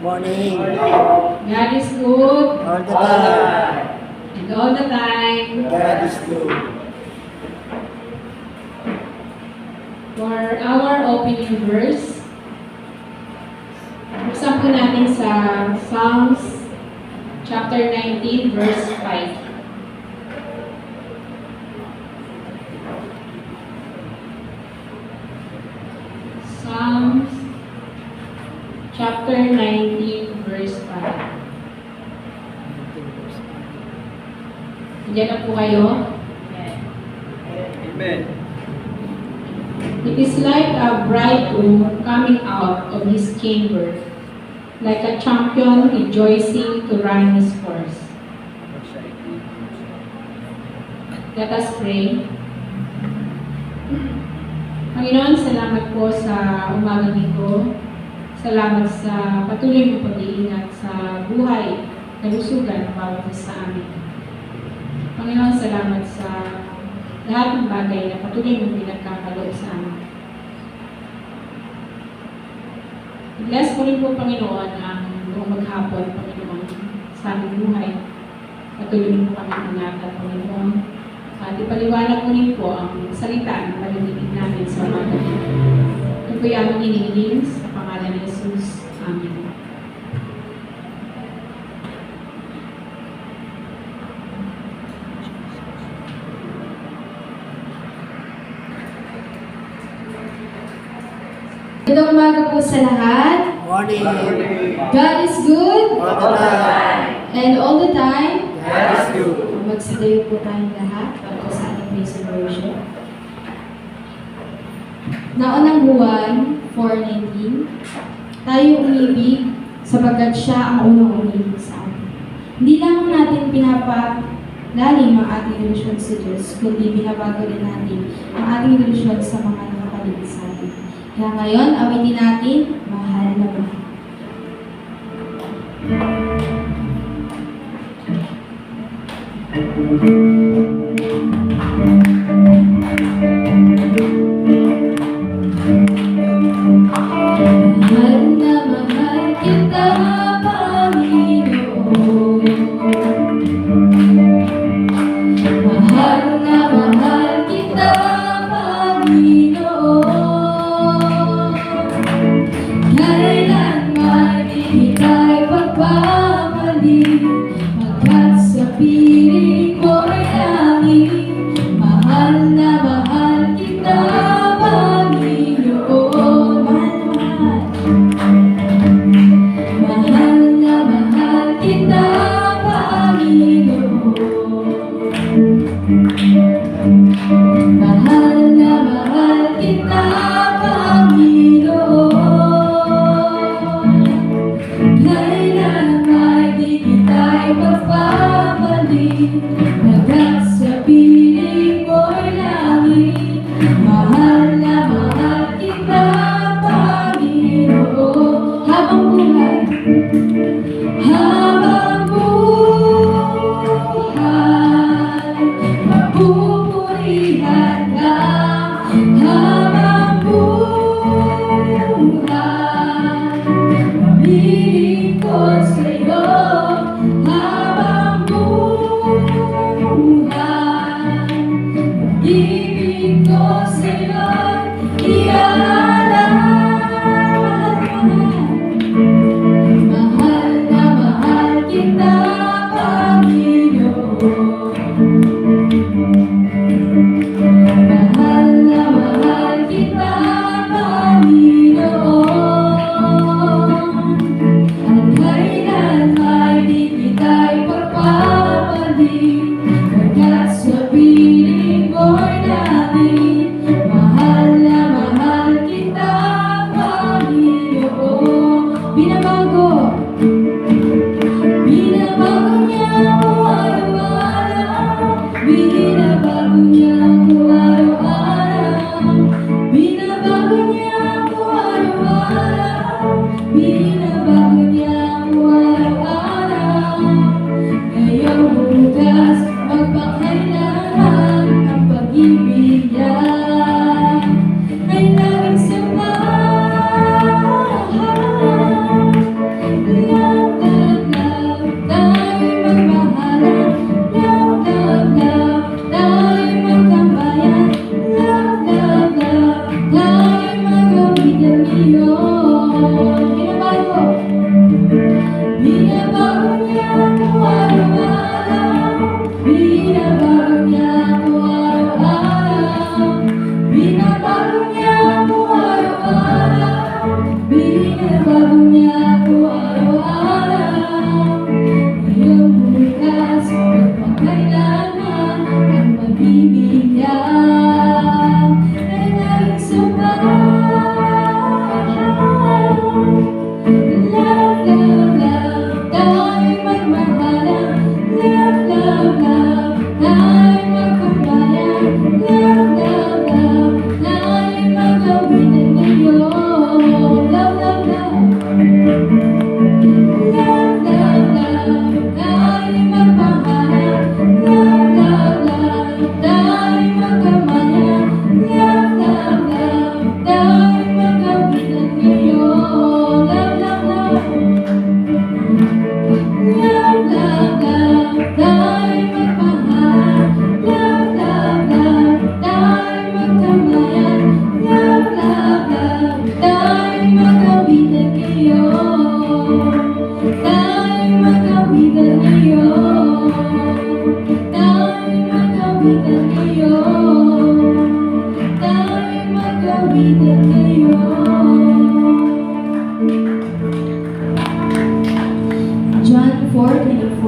Morning. God is good. All the time. And all the time. God is good. For our opening verse, buksan po natin sa Psalms chapter 19, verse 5. Psalms chapter 19, verse 5. Diyan na po kayo. Amen. It is like a bridegroom coming out of his chamber, like a champion rejoicing to run his course. Let us pray. Panginoon, salamat po sa umagang ito. Salamat sa patuloy mo pag-iingat sa buhay, kalusugan, bawat isa sa amin. Panginoon, salamat sa lahat ng bagay na patuloy mo pinagkakaloob sa amin. Bless mo rin po, Panginoon, ang buong maghapon, Panginoon, sa aming buhay. Patuloy mo kami ingatan, Panginoon. At ipaliwanag mo rin po ang salita na paliligid namin sa umaga ito. Ito po yung aming hinihiling sa pangalan ni Jesus. Amen. Magandang umaga po sa lahat. Morning. God is good. All the time. And all the time. God is good. Magsidayo po tayong lahat para po sa ating praise and worship. Naunang buwan, 4:19, tayo umibig sapagkat siya ang unang umibig sa atin. Hindi lamang natin pinapalalim ang ating relasyon sa Diyos, kundi binabago rin natin ang ating relasyon sa mga nakapaligid sa atin. Kaya ngayon, awitin natin, mahal na mahal. Mahal na mahal kita, Panginoon. Mahal na mahal kita, Panginoon. Kailanman di kita'y pagpapalik, pagkat sa piling ko'y langit. Mahal na mahal kita, Panginoon. Mahal na mahal kita, Panginoon. Mahal na mahal kita, Panginoon. Kailanman di kita'y magpapalik, pagkat sa piling ko'y langit. Mahal na mahal kita, Panginoon. Habang buhay, mapupurihan ka. Habang buhay, pamilin ko sa'yo. Habang buhay, pag-ibig ko sa'yo. Mahal na mahal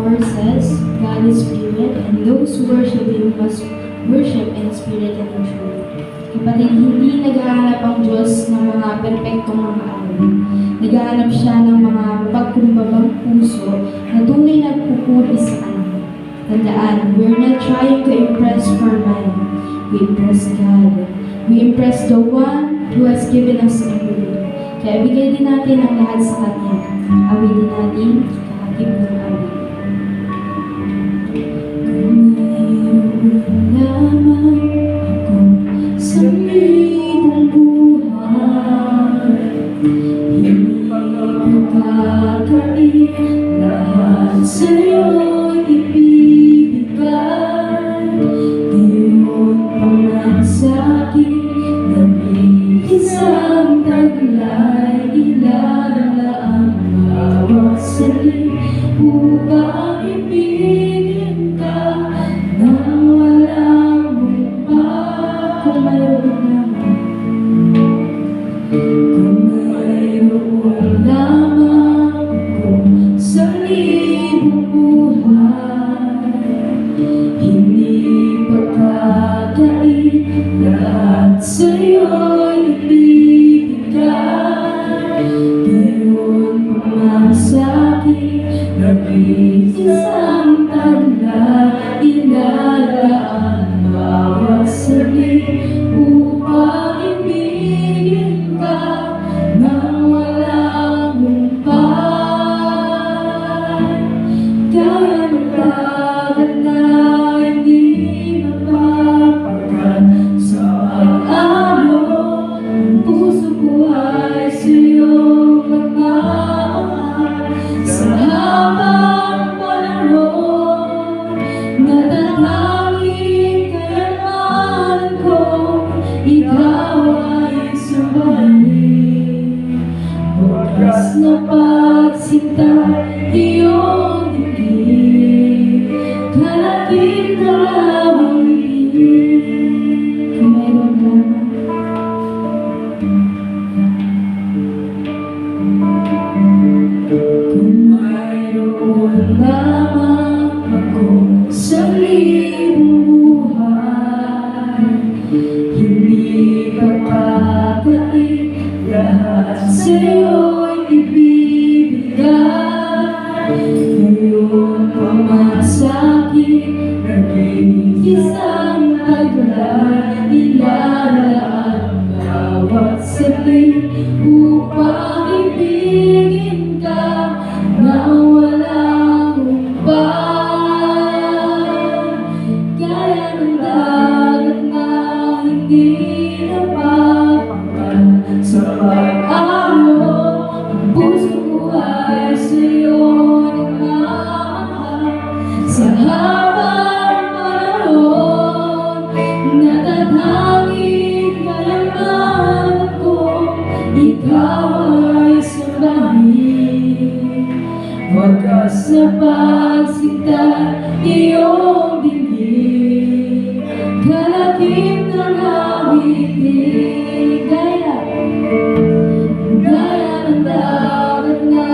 4 says, God is spirit, and those who worship Him must worship in spirit and in truth. Kapatid, hindi naghahanap ang Diyos ng mga perpektong mga awit. Naghahanap siya ng mga pagkumbabang puso na tunay na nagpupuri sa Kanya. Tandaan, we're not trying to impress for man. We impress God. We impress the one who has given us everything. Kaya bigay din natin ang lahat sa Kanya. Awitin natin kahakip ng awit. Kung mayroon lamang ako sa libong buhay, hindi pagkakait lahat sa'yo'y ibibigay. Ngayon pa man sa'kin nag-iisang taglay, ilalaan bawat sali upang ibigin ka nang walang mukha. Kung mayroon lamang ako sa libong buhay, hindi pagkakait lahat sa'yo'y ibibigay. Ngayon pa man sa'kin nag-iisang taglay, ilalaan bawat sali upang ibigin ka nang walang humpay. Kaya ng lahat na hindi mapapagal sa pag-alok, ang puso ko ay sa'yo magmamahal. Sa habang panahon, natatanging kayamanan ko, ikaw ay sumayin. Wagas na pagsinta, iyong tingin, kalakip na awitin. Kung mayroon lamang ako sa libong buhay, hindi pagkakait lahat sa'yo'y ibibigay. Ngayon pa man sa'kin nag-iisang taglay, ilalaan bawat sali upang ibigin ka nang walang humpay. Kaya ng dagat na hindi napapagal sa pag-alok, ang puso ko ay sa'yo nagmamahal. Sa habang panahon, natatanging kayamanan ko, ikaw ay sambahin. Wagas na pagsinta, iyong dinggin, kalakip ng awitin. Gaya ng dagat na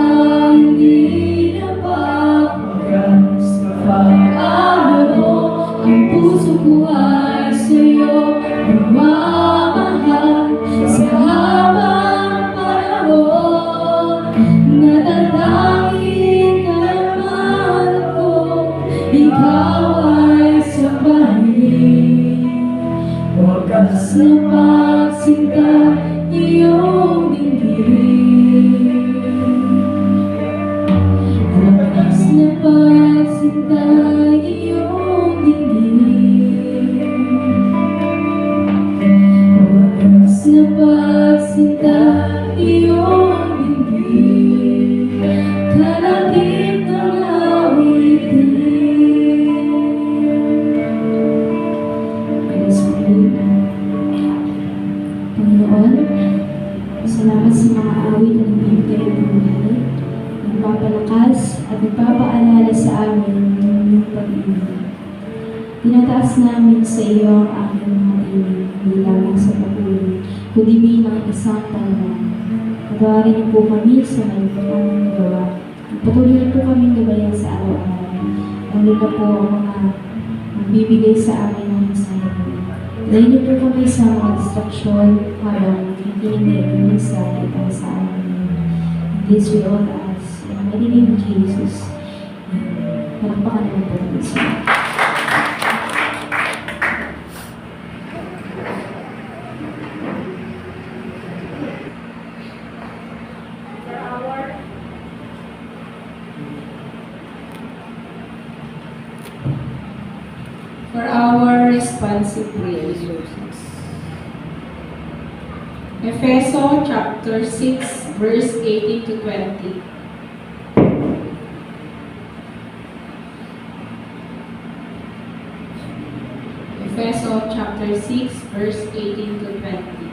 hindi napapagal sa pag-alok, ang puso ko ay sa'yo nagmamahal. Sa habang panahon, natatanging kayamanan ko, ikaw ay sambahin. Wagas na pagsinta, iyong dinggin, wagas na pagsinta, iyong dinggin, wagas na pagsinta, iyong dinggin, kalakip ng awitin. Let us pray. Panginoon, salamat sa mga awit na nagbibigay ng buhay, nagpapalakas at nagpapaalala sa amin ng iyong pag-ibig. Tinataas namin sa iyo ang aming mga tinig, hindi lamang sa papuri, kundi bilang isang pangalaman. Patawarin niyo po kami sa may gawa. Patuloy niyo po kaming gabayan sa araw-araw. Lalo na po ang mga magbibigay sa amin ng mensahe po. Dahil niyo po kami sa mga distraksyon habang nakikinig na yung mensahe para sa amin. This we all ask. In the mighty name of Jesus. Palakpakan naman po namin siya. For our responsive prayer. Efeso chapter 6, verse 18 to 20. Efeso chapter 6, verse 18 to 20.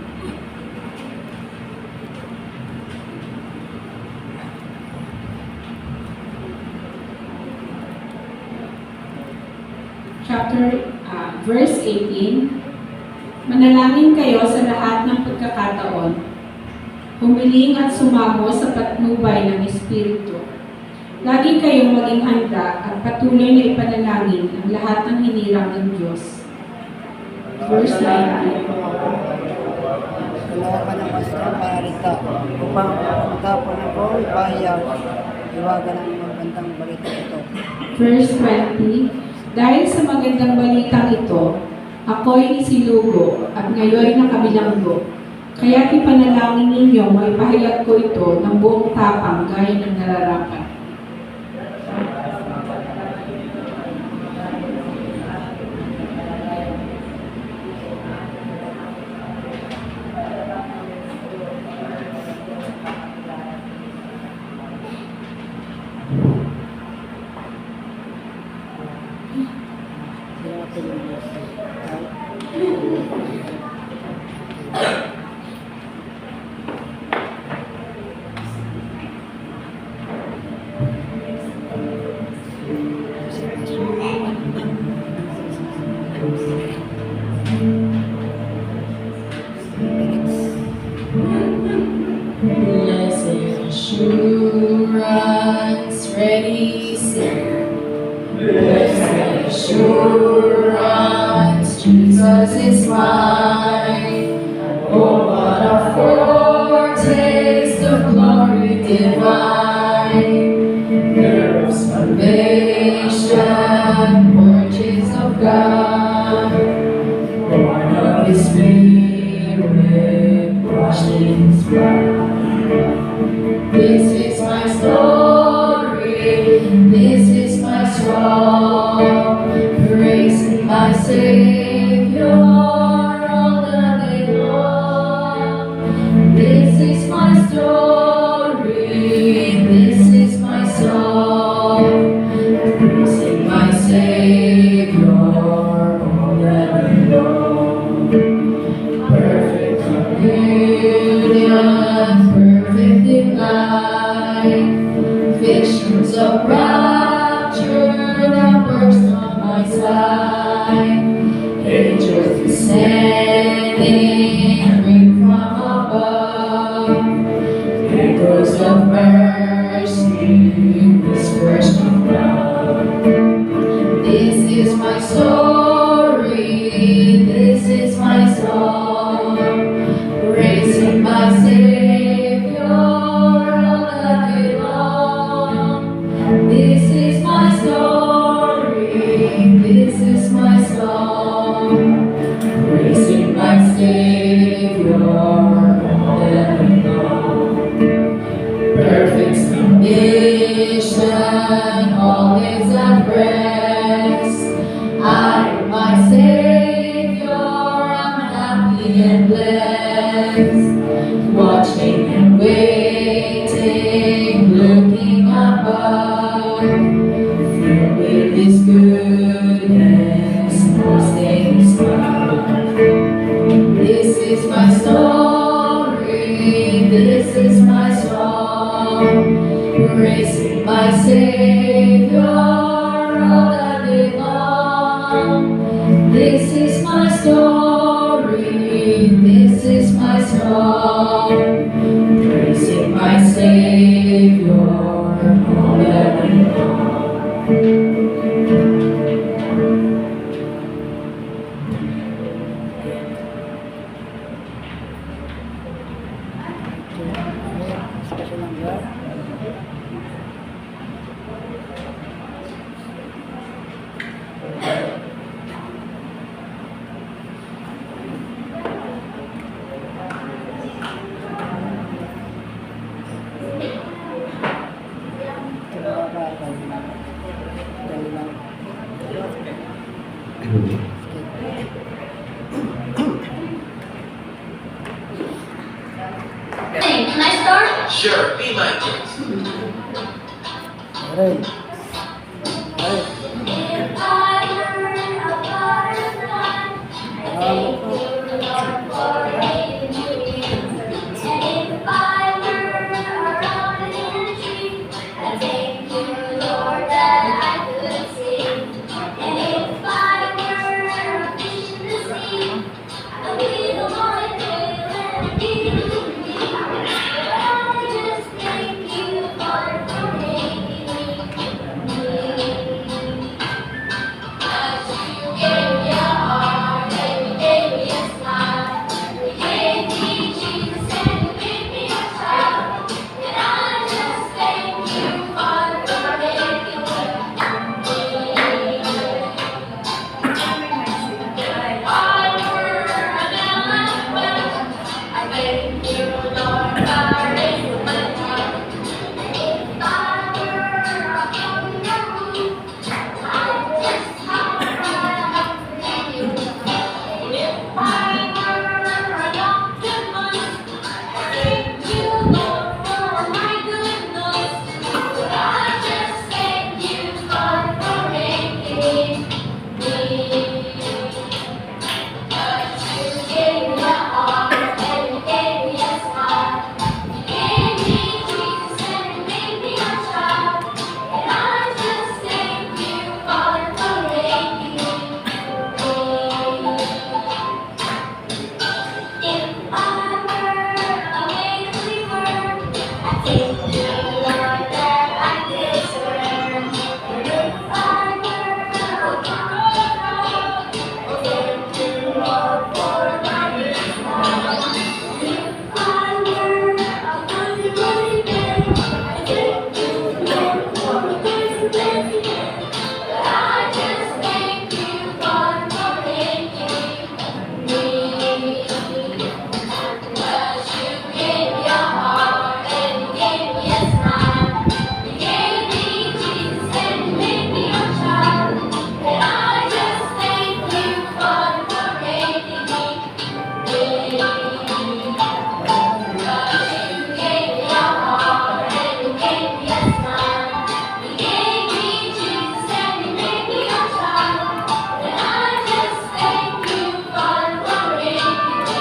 Verse 18, manalangin kayo sa lahat ng pagkakataon, humiling at sumamo sa patnubay ng Espiritu. Lagi kayong maging handa at patuloy na ipanalangin ang lahat ng hinirang ng Diyos. Verse 19. Kailangan ka ng mastrong paharita upang magtapon ako ipahiyaw. Iwagan ang magandang balita ito. Verse 20. Dahil sa magandang balitang ito, ako'y isilugo at ngayon nakabilanggo. Kaya't ipanalangin ninyo maipahayag ko ito ng buong tapang gaya ng nararapat. Blessed assurance, ready, sing. Blessed assurance, Jesus is mine. Oh, what a foretaste of glory divine. There is salvation, purchase of God. Born of His Spirit, washed in His blood. This is my story, this is my song, praising my Savior all the day long. This is my story, this is my song, praising my Savior all the day long. Perfect communion, perfect delight, visions of rapture that burst on my side, angels descending, ring from above, echoes of mercy, whispers of love. This is my story, this is my song, praising my Savior all the day long. This is my story, this is my song, praising my Savior all the day long. Perfect submission, always at rest. I am my Savior, I'm happy and blessed. Watching and waiting, looking above, filled with His goodness, trusting His love. This is my story, this is my song, praising my Savior all the day long. This is my story, this is my song, praising my Savior all Special number. Hey, can I start? Sure, be my guest. Alright. Alright. If I were a butterfly, I'd thank you, Lord, for making me. And if I were a robin in a tree, I'd thank you, Lord, that I could see. And if I were a fish in the sea, I'd be the one who let me be. I just thank you, Lord, for making me. Cause you gave me a heart and you gave me a smile. You gave me Jesus and you gave me a child. And I just thank you, Lord, for making me. If I were an elephant, I thank you, Lord, for raising my child. If I were a kangaroo, I'd just hop right up to you. If I were an octopus, I'd thank you, Lord, for my goodness. I just thank you, Lord, for making me. Cause you gave me a heart and you gave me a smile. You gave me Jesus and you made me a child. And I just thank you, Lord, for making me. If I were a wiggly worm, I'd thank you, Lord, that I could swim. And if I were a crocodile, oh, thank you, Lord, for my wisdom. If I were a fuzzy wuzzy bear, I'd thank you, Lord, for the good things you did. But I just thank you, Lord, for making me. Cause you gave me a heart and you gave me a smile. You gave me Jesus and you made me a child. And I just thank you, Lord, for making me. Cause you gave me a heart and you gave me a smile. You gave me Jesus and you made me a child. And I just thank you, Lord, for making me.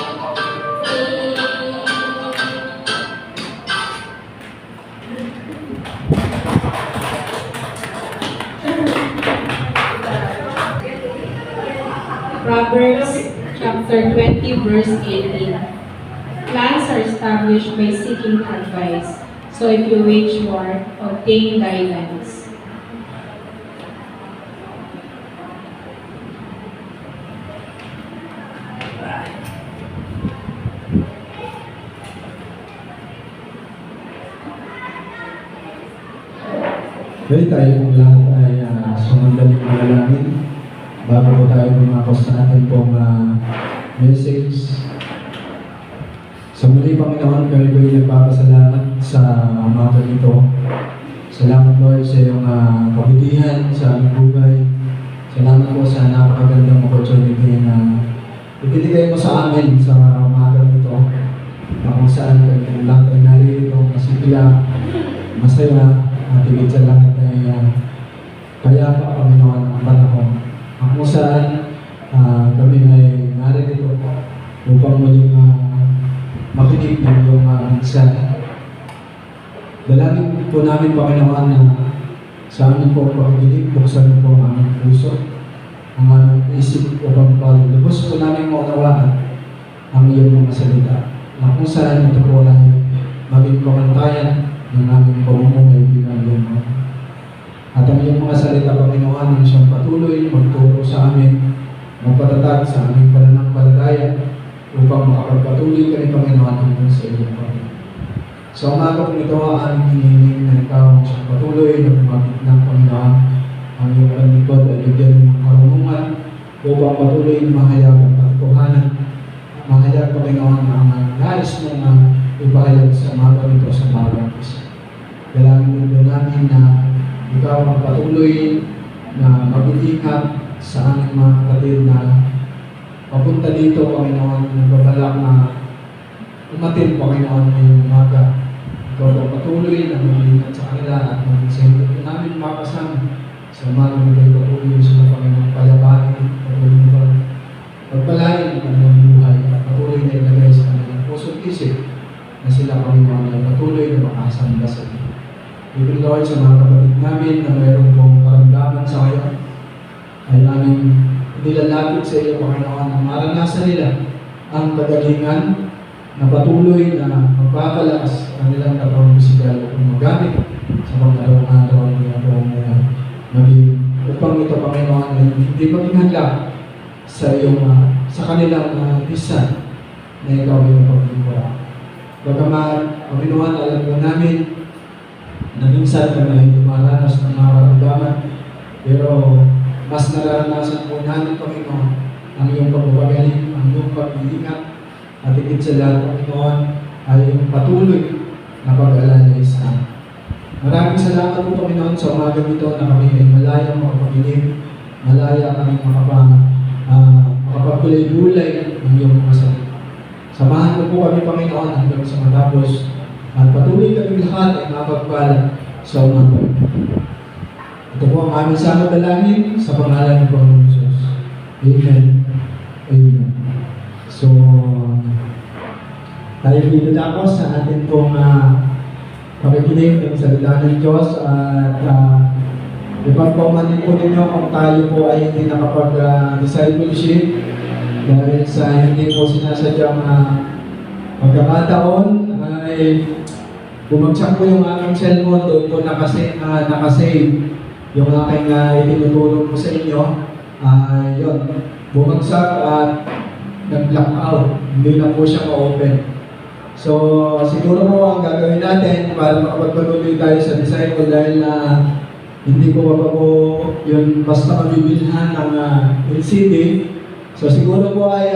Proverbs chapter 20, verse 18. Plans are established by seeking advice. So if you wage war, obtain guidance. Okay, tayo pong lahat ay sumundan yung manalangin bago po tayo bumako sa ating pong message. Sa muli, Panginoon, kami po ay nagpapasalamat sa umaga nito. Salamat, Lord, sa iyong kabutihan sa aming buhay. Salamat po sa napakagandang opportunity na ibinigay mo sa amin sa umaga nito. Na kung saan kami lahat ay narito, masigla, masaya, at higit sa lahat ay kaya pa, Panginoon, ang panahon. Kung saan kami ay narito upang muling makinig ng iyong mensahe. Dalangin po namin, Panginoon, na sa amin po pakikinig, buksan po ang aming puso, ang aming isip upang palubos po namin maunawaan ang iyong mga salita. Na kung saan ito po ay maging pamantayan ng aming pamumuhay bilang iyong At ang iyong mga salita, Panginoon, ang siyang patuloy magturo sa amin, magpatatag sa aming pananampalataya, upang makapagpatuloy kami, Panginoon, hanggang sa iyong Panginoon. Sa umaga po ito, ang hinihiling na ikaw ang siyang patuloy na bumagit ng Panginoon. Ang iyong panikod ay bigyan ng karunungan upang patuloy na mahayag ang katotohanan. Mahayag, Panginoon, ang nais mong ipahayag sa umaga nito sa mga Kristo. Dalangin mo namin na ikaw ang patuloy na mag-iingat sa aming mga kapatid na papunta dito, Panginoon, nagbabalak na umatin, Panginoon, ngayong umaga. Ikaw ang patuloy na mag-iingat sa kanila at mag-isayot po namin makasama sa umaga nito, patuloy sila, Panginoon, payabahin, patuloy pa pagpalain ang kanilang buhay at patuloy na ilagay sa kanilang puso't isip na sila, Panginoon, ay patuloy na makasamba sa iyo. Ibig Lord, sa mga kapatid namin na mayroon pong karamdaman sa ngayon, ay aming nilalapit sa iyo, Panginoon, ang maranasan nila ang kagalingan na patuloy na magpapalakas ang nilang katawang pisikal upang magamit sa pang-araw-araw nila pong maging upang ito, Panginoon, ay hindi maging handa sa iyong sa kanilang lisan na ikaw ay mapaglingkuran. Bagamat, Panginoon, alam mo namin na minsan kami ay dumaranas ng mga karamdaman, pero mas nararanasan po namin, Panginoon, ang iyong pagpapagaling, ang iyong pag-iingat, at higit sa lahat, Panginoon, ay yung patuloy na pag-alalay sa amin. Maraming salamat po, Panginoon, sa umaga nito na kami ay malaya makapagiling, malaya kami makapagkulay-gulay ng iyong mga salita. Samahan mo po kami, Panginoon, hanggang sa matapos at patuloy kami lahat ay mapagpala sa umaga. Ito po ang aming sama dalangin sa pangalan ng Panginoon Jesus. Amen. Amen. So, tayo dito ako sa ating pong pakikinig ng salita ng Diyos at ipagpaumanin po ninyo kung tayo po ay hindi nakapag-discipleship dahil sa hindi po sinasadyang magkakataon ay bumagsak po yung aking cellphone, doon po nakasave yung aking itinutulong po sa inyo. Yun, bumagsak at nag-blackout, hindi na po siya ma-open. So, siguro po ang gagawin natin para makapagpatuloy tayo sa disciple dahil na hindi ko pa po yun basta mabibilhan ng LCD. So, siguro po ay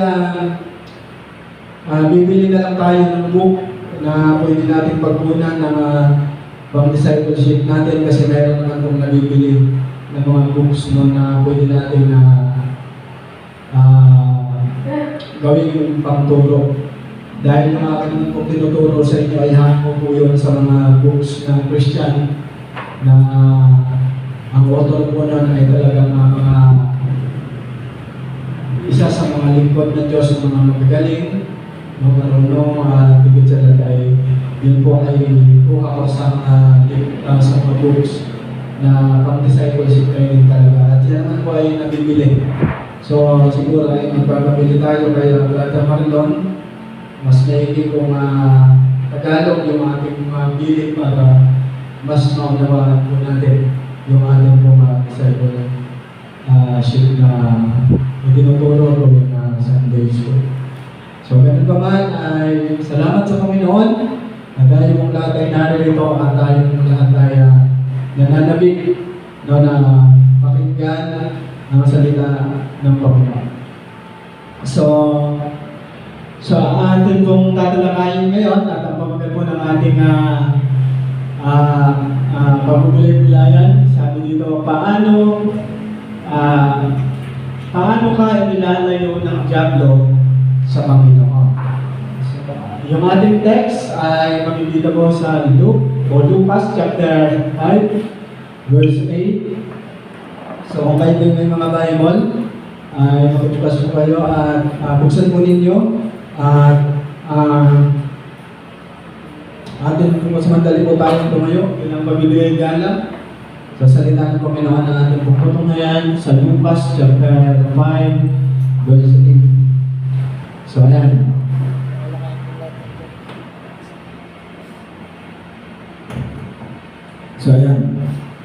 bibili na lang tayo ng book na pwede natin pagkunan ng pang-discipleship natin kasi meron naman kong nabibili ng mga books no, na pwede natin gawin yung pangturo. Dahil yung aking kung tinuturo sa inyo ay hango po yun sa mga books ng Christian na ang author po nun ay talagang mga isa sa mga lingkod ng Diyos, mga magagaling, mga marunong, higit sa lahat ay yun po ay kuha ko sa mga books na pang-discipleship training talaga. At yan naman po ay nabibili. So siguro ay magpapabili tayo kaya Brother Marlon, mas naiging kong Tagalog yung ating bilin para mas maunawaan po natin yung ating pong discipleship na itinuturo ko yung Sunday School. So, ganun pa man ay salamat sa Panginoon na tayo mong lahat ay naririto at tayo mong lahat ay nananabik no, na pakinggan ang salita ng Panginoon. So ang ating pong tatalakayin ngayon at ang pamagat po ng ating pagpupulay-pulayan, sabi dito, paano ka inilalayo ng dyablo sa Panginoon. So, yung ating text ay makikita po sa Lucas chapter 5 verse 8. So kung kayo may mga Bible ay magbukas po kayo at buksan po ninyo at atin kung mas madali po tayong tumayo, yun ang pabibigay gala sa salita ng Panginoon na ating pagpatunayan sa Lucas chapter 5 verse 8. So ayan.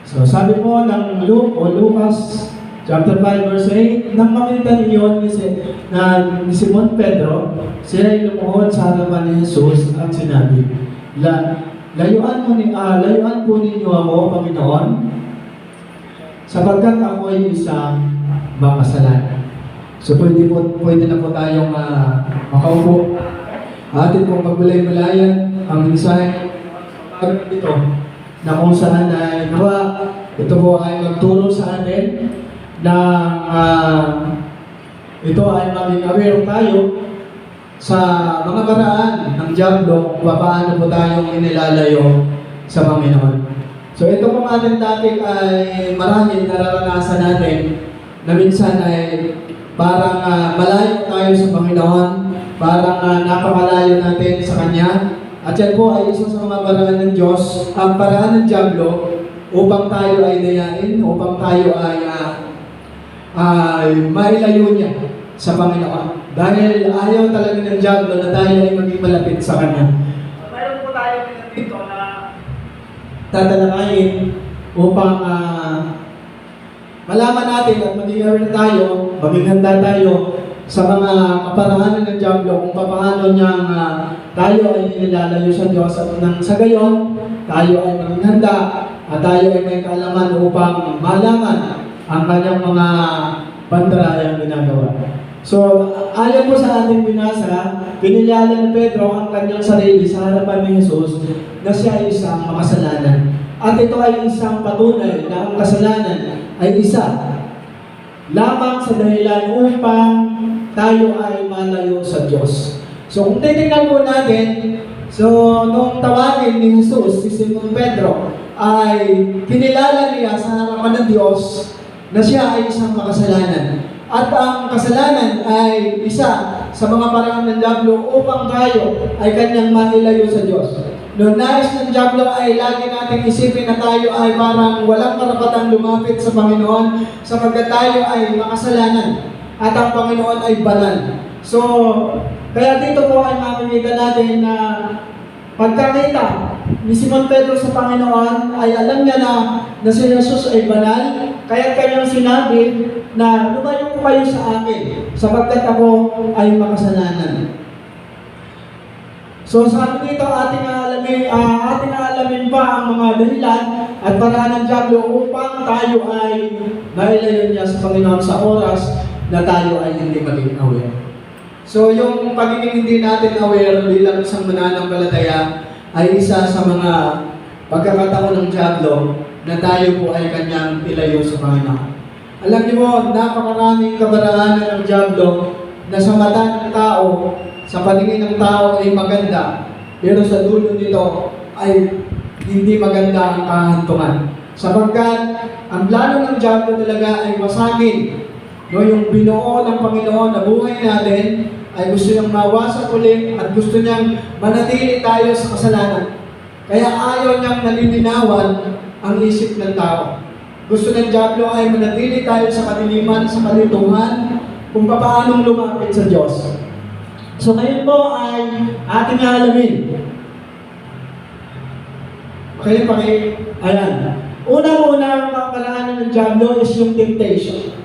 So sabi po ng Luke o Lucas chapter 5 verse 8, nang makita niyon ni Simon Pedro, siya ay lumuhod sa harapan ni Jesus at sinabi, layuan po ninyo ako, Panginoon, sapagkat ako ay isang makasalanan. So pwede na po tayong makaupo. Atin pong pagbulay-bulayan ang mensahe ito na kung saan ay ito po ay magturo sa atin na ito ay maging aware tayo sa mga paraan ng diablo kung paano po tayong inilalayo sa Panginoon. So ito pong ating topic ay marahil nararanasan natin na minsan ay parang malayo tayo sa Panginoon, parang napakalayo natin sa Kanya. At yan po ay isa sa mga paraan ng Diyos, ang paraan ng diablo upang tayo ay dayain, upang tayo ay mailayo niya sa Panginoon. Dahil ayaw talaga ng diablo na tayo ay maging malapit sa Kanya. Mayroon po tayo dito na tatalakayin upang malaman natin at maging aware tayo, maging handa tayo sa mga kaparaanan ng diablo kung paano niyang tayo ay nilalayo sa Diyos at nang sa gayon, tayo ay maging handa at tayo ay may kaalaman upang malaman ang kanyang mga pandarayang ginagawa. So, ayon po sa ating binasa, pinilala ni Pedro ang kanyang sarili sa harapan ni Jesus na siya ay isang makasalanan. At ito ay isang patunay na ang kasalanan ay isa lamang sa dahilan upang tayo ay malayo sa Diyos. So kung titignan po natin, nung tawagin ni Jesus si Simon Pedro, ay kinilala niya sa harapan ng Diyos na siya ay isang makasalanan. At ang kasalanan ay isa sa mga paraan ng diablo upang tayo ay kanyang mailayo sa Diyos. Noong nais ng diablo ay lagi nating isipin na tayo ay parang walang karapatang lumapit sa Panginoon sapagkat tayo ay makasalanan at ang Panginoon ay banal. So, kaya dito po ay makikita natin na pagkakita ni Simon Pedro sa Panginoon ay alam niya na si Jesus ay banal, kaya kanyang sinabi na lumayo po kayo sa akin sapagkat ako ay makasalanan. So sabi dito ating alamin pa ang mga dahilan at paraan ng diablo upang tayo ay mailayo niya sa Panginoon sa oras na tayo ay hindi maging aware. So yung pagiging hindi natin aware bilang isang mananampalataya ay isa sa mga pagkakataon ng diablo na tayo po ay kanyang ilayo sa Panginoon. Alam niyo mo, napakaraming kabaraanan ng diablo na sa mata ng tao, sa paningin ng tao ay maganda, pero sa dulo nito ay hindi maganda ang kahantungan. Sapagkat ang plano ng diablo talaga ay masagin. Yung binuo ng Panginoon na buhay natin ay gusto niyang mawasak ulit at gusto niyang manatili tayo sa kasalanan. Kaya ayaw niyang nalilinawan ang isip ng tao. Gusto ng diablo ay manatili tayo sa kadiliman, sa kalituhan, kung paanong lumapit sa Diyos. So ngayon po ay ating alamin. Ayan. Unang-unang kaparaanan ng diablo is yung temptation.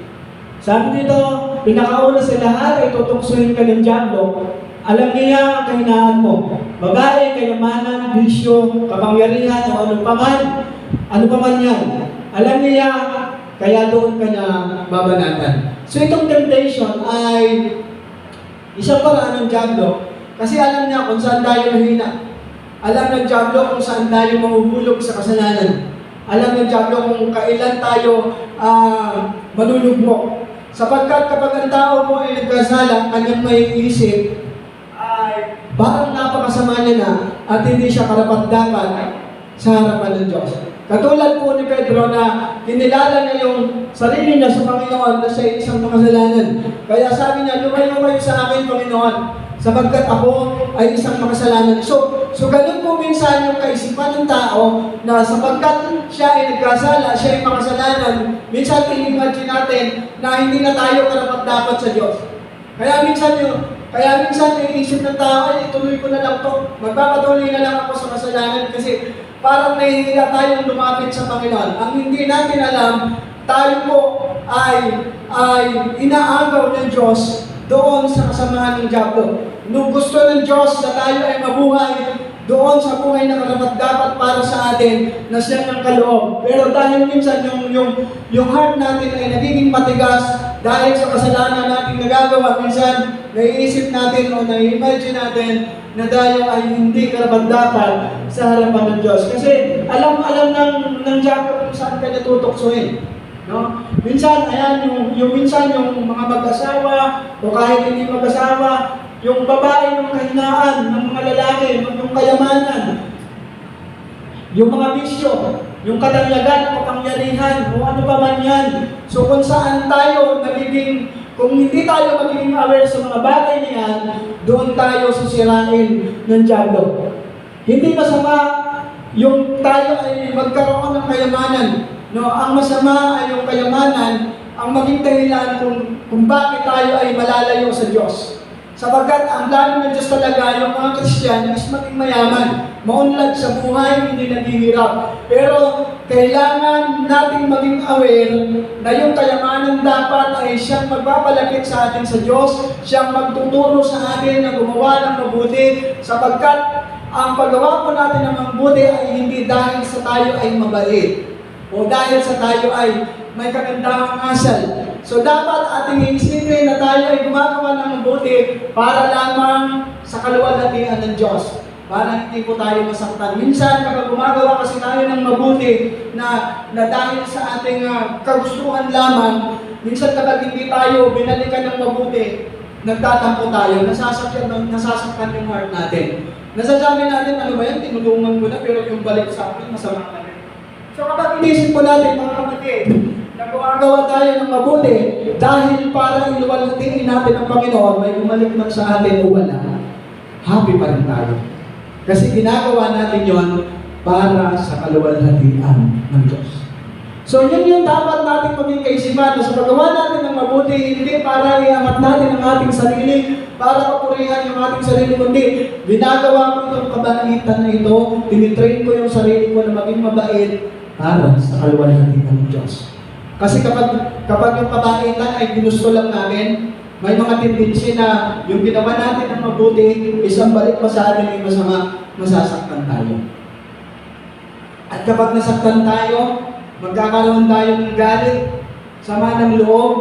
Sabi dito, pinakauna sa lahat ay tutuksohin ka ng diablo. Alam niya ang kahinaan mo. Babae, kayamanan, bisyo, kapangyarihan, o ano paman yan. Alam niya, kaya doon ka niya babanatan. So itong temptation ay isang paraan ng diablo kasi alam niya kung saan tayo mahina. Alam ng diablo kung saan tayo mahuhulog sa kasalanan. Alam ng diablo kung kailan tayo malulugmok. Sapagkat kapag ang tao mo ay nagkasala, kanyang may isip ay parang napakasama niya na at hindi siya karapat-dapat sa harapan ng Diyos. Katulad po ni Pedro na kinilala niya yung sarili niya sa Panginoon na siya isang makasalanan. Kaya sabi niya, lumayo kayo sa akin, Panginoon, sapagkat ako ay isang makasalanan. So ganun po minsan yung kaisipan ng tao na sapagkat siya ay nagkasala, siya ay makasalanan, minsan i-imagine natin na hindi na tayo karapat-dapat sa Diyos. Kaya minsan yung iisip ng tao, ay ituloy ko na lang to. Magpapatuloy na lang ako sa kasalanan kasi parang nahihiya tayong lumapit sa Panginoon. Ang hindi natin alam, tayo po ay inaagaw ng Diyos doon sa kasamahan ng diablo. Nung gusto ng Diyos na tayo ay mabuhay doon sa buhay na karapat-dapat para sa atin na siyang ng kaloob. Pero dahil minsan yung heart natin ay nagiging matigas dahil sa kasalanan natin nagagawa, minsan naiisip natin o nai-imagine natin na tayo ay hindi karapat-dapat sa harapan ng Diyos. Kasi alam ng diablo kung saan ka natutoksohin. No? Minsan, ayan, minsan yung mga mag-asawa o kahit hindi mag-asawa, yung babae, yung kahinaan ng mga lalaki, yung kayamanan, yung mga bisyo, yung katanyagan, kapangyarihan, o ano pa man yan. So kung saan tayo kung hindi tayo magiging aware sa mga bagay na yan, doon tayo sisirain ng diablo. Hindi masama yung tayo ay magkaroon ng kayamanan. No, ang masama ay yung kayamanan ang maging dahilan kung bakit tayo ay malalayo sa Diyos. Sapagkat ang plano ng Diyos talaga, yung mga Kristiyano is maging mayaman, maunlad sa buhay, hindi naghihirap. Pero kailangan nating maging aware na yung kayamanan dapat ay siyang magpapalapit sa atin sa Diyos, siyang magtuturo sa atin na gumawa ng mabuti, sapagkat ang paggawa po natin ng mabuti ay hindi dahil sa tayo ay mabait o dahil sa tayo ay may kagandahang asal. So dapat ating iisipin na tayo ay gumagawa ng mabuti para lamang sa kaluwalhatian ng Diyos. Para hindi po tayo masaktan. Minsan kapag gumagawa kasi tayo ng mabuti na dahil sa ating kagustuhan lamang, minsan kapag hindi tayo binalikan ng mabuti, nagtatampo tayo, nasasaktan yung heart natin. Nasasabi natin, ano ba yan, tinulungan ko na pero yung balik sa akin, masama ka rin. So kapag inisip po natin, mga kapatid, na gumagawa tayo ng mabuti dahil para iluwalhatiin natin ang Panginoon, may bumalik man sa atin o wala, happy pa rin tayo. Kasi ginagawa natin yon para sa kaluwalhatian ng Diyos. So yun yung dapat natin maging kaisipan na sa paggawa natin ng mabuti, hindi para iangat natin ang ating sarili, para papurihan yung ating sarili, kundi ginagawa ko itong kabaitan na ito, tinitrain ko yung sarili ko na maging mabait para sa kaluwalhatian ng Diyos. Kasi kapag yung kabaitan ay ginusto lang natin, may mga tendency na yung ginawa natin ng mabuti, isang balik pa sa atin ay masama, masasaktan tayo. At kapag nasaktan tayo, magkakaroon tayo ng galit, sama ng loob,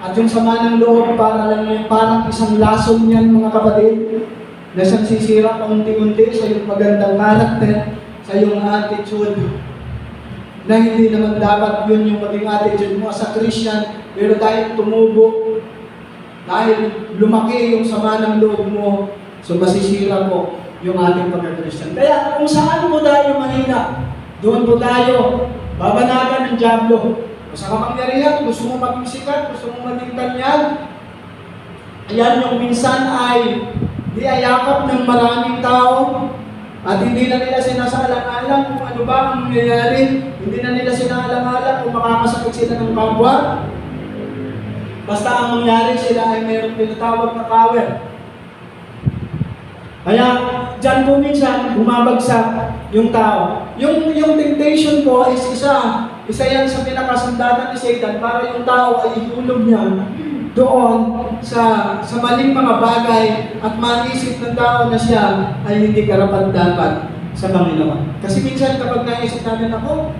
at yung sama ng loob parang isang lason yan mga kapatid, na siyang sisira paunti-unti sa iyong magandang karakter, sa iyong attitude, na hindi naman dapat yun yung maging attitude mo as a Christian, pero dahil tumubo, dahil lumaki yung sama ng loob mo, so masisira po yung ating pagka-Christian. Kaya kung saan po tayo mahina, doon po tayo babanatan ng diablo. O sa kapangyarihan, gusto mo maging sikat, gusto mo maging tanyag, ayan yung minsan ay diayakap ng maraming tao at hindi na nila sinasaalang-alang kung ano ba ang nangyayari, hindi na nila sinaalang-alang kung makakasakit sila ng kapwa. Basta ang mangyari, sila ay mayroong tinatawag na power. Kaya dyan po minsan bumabagsak yung tao. Yung temptation po is isa yan sa pinakasandatan ni Satan para yung tao ay ihulog niya doon sa maling mga bagay at maisip ng tao na siya ay hindi karapat-dapat sa Panginoon. Kasi minsan kapag naisip namin ako,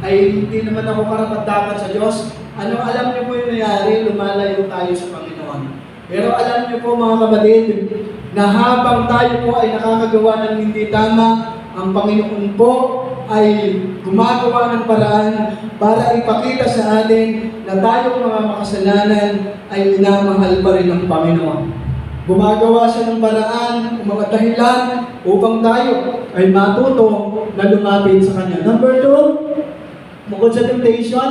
ay hindi naman ako karapat-dapat sa Diyos, alam niyo po yung nangyari, lumalayo tayo sa Panginoon. Pero alam niyo po mga kapatid, na habang tayo po ay nakakagawa ng hindi tama, ang Panginoon po ay gumagawa ng paraan para ipakita sa atin na tayong mga makasalanan ay minamahal pa rin ng Panginoon. Gumagawa siya ng paraan, mga dahilan upang tayo ay matuto na lumapit sa Kanya. Number 2, bukod sa temptation,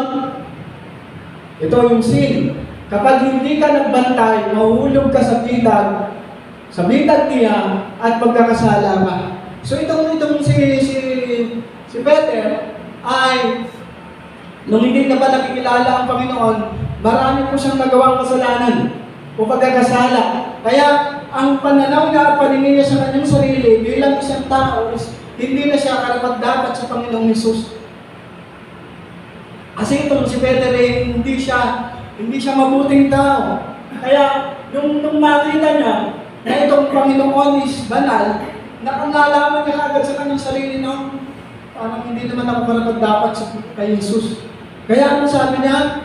ito yung sin. Kapag hindi ka nagbantay, mahuhulog ka sa bitag niya at magkakasala ka. So itong si Peter ay nung hindi na pa nakikilala ang Panginoon, marami po siyang nagawang kasalanan o pagkakasala. Kaya ang pananaw niya at paningin niya sa kanyang sarili bilang isang tao is hindi na siya karapat-dapat sa Panginoong Hesus. Kasi itong si Peter hindi siya mabuting tao. Kaya nung makita niya na itong Panginoon is banal, nalaman niya kagad sa kanyang sarili na parang hindi naman ako karapat-dapat kay Jesus. Kaya ano sabi niya?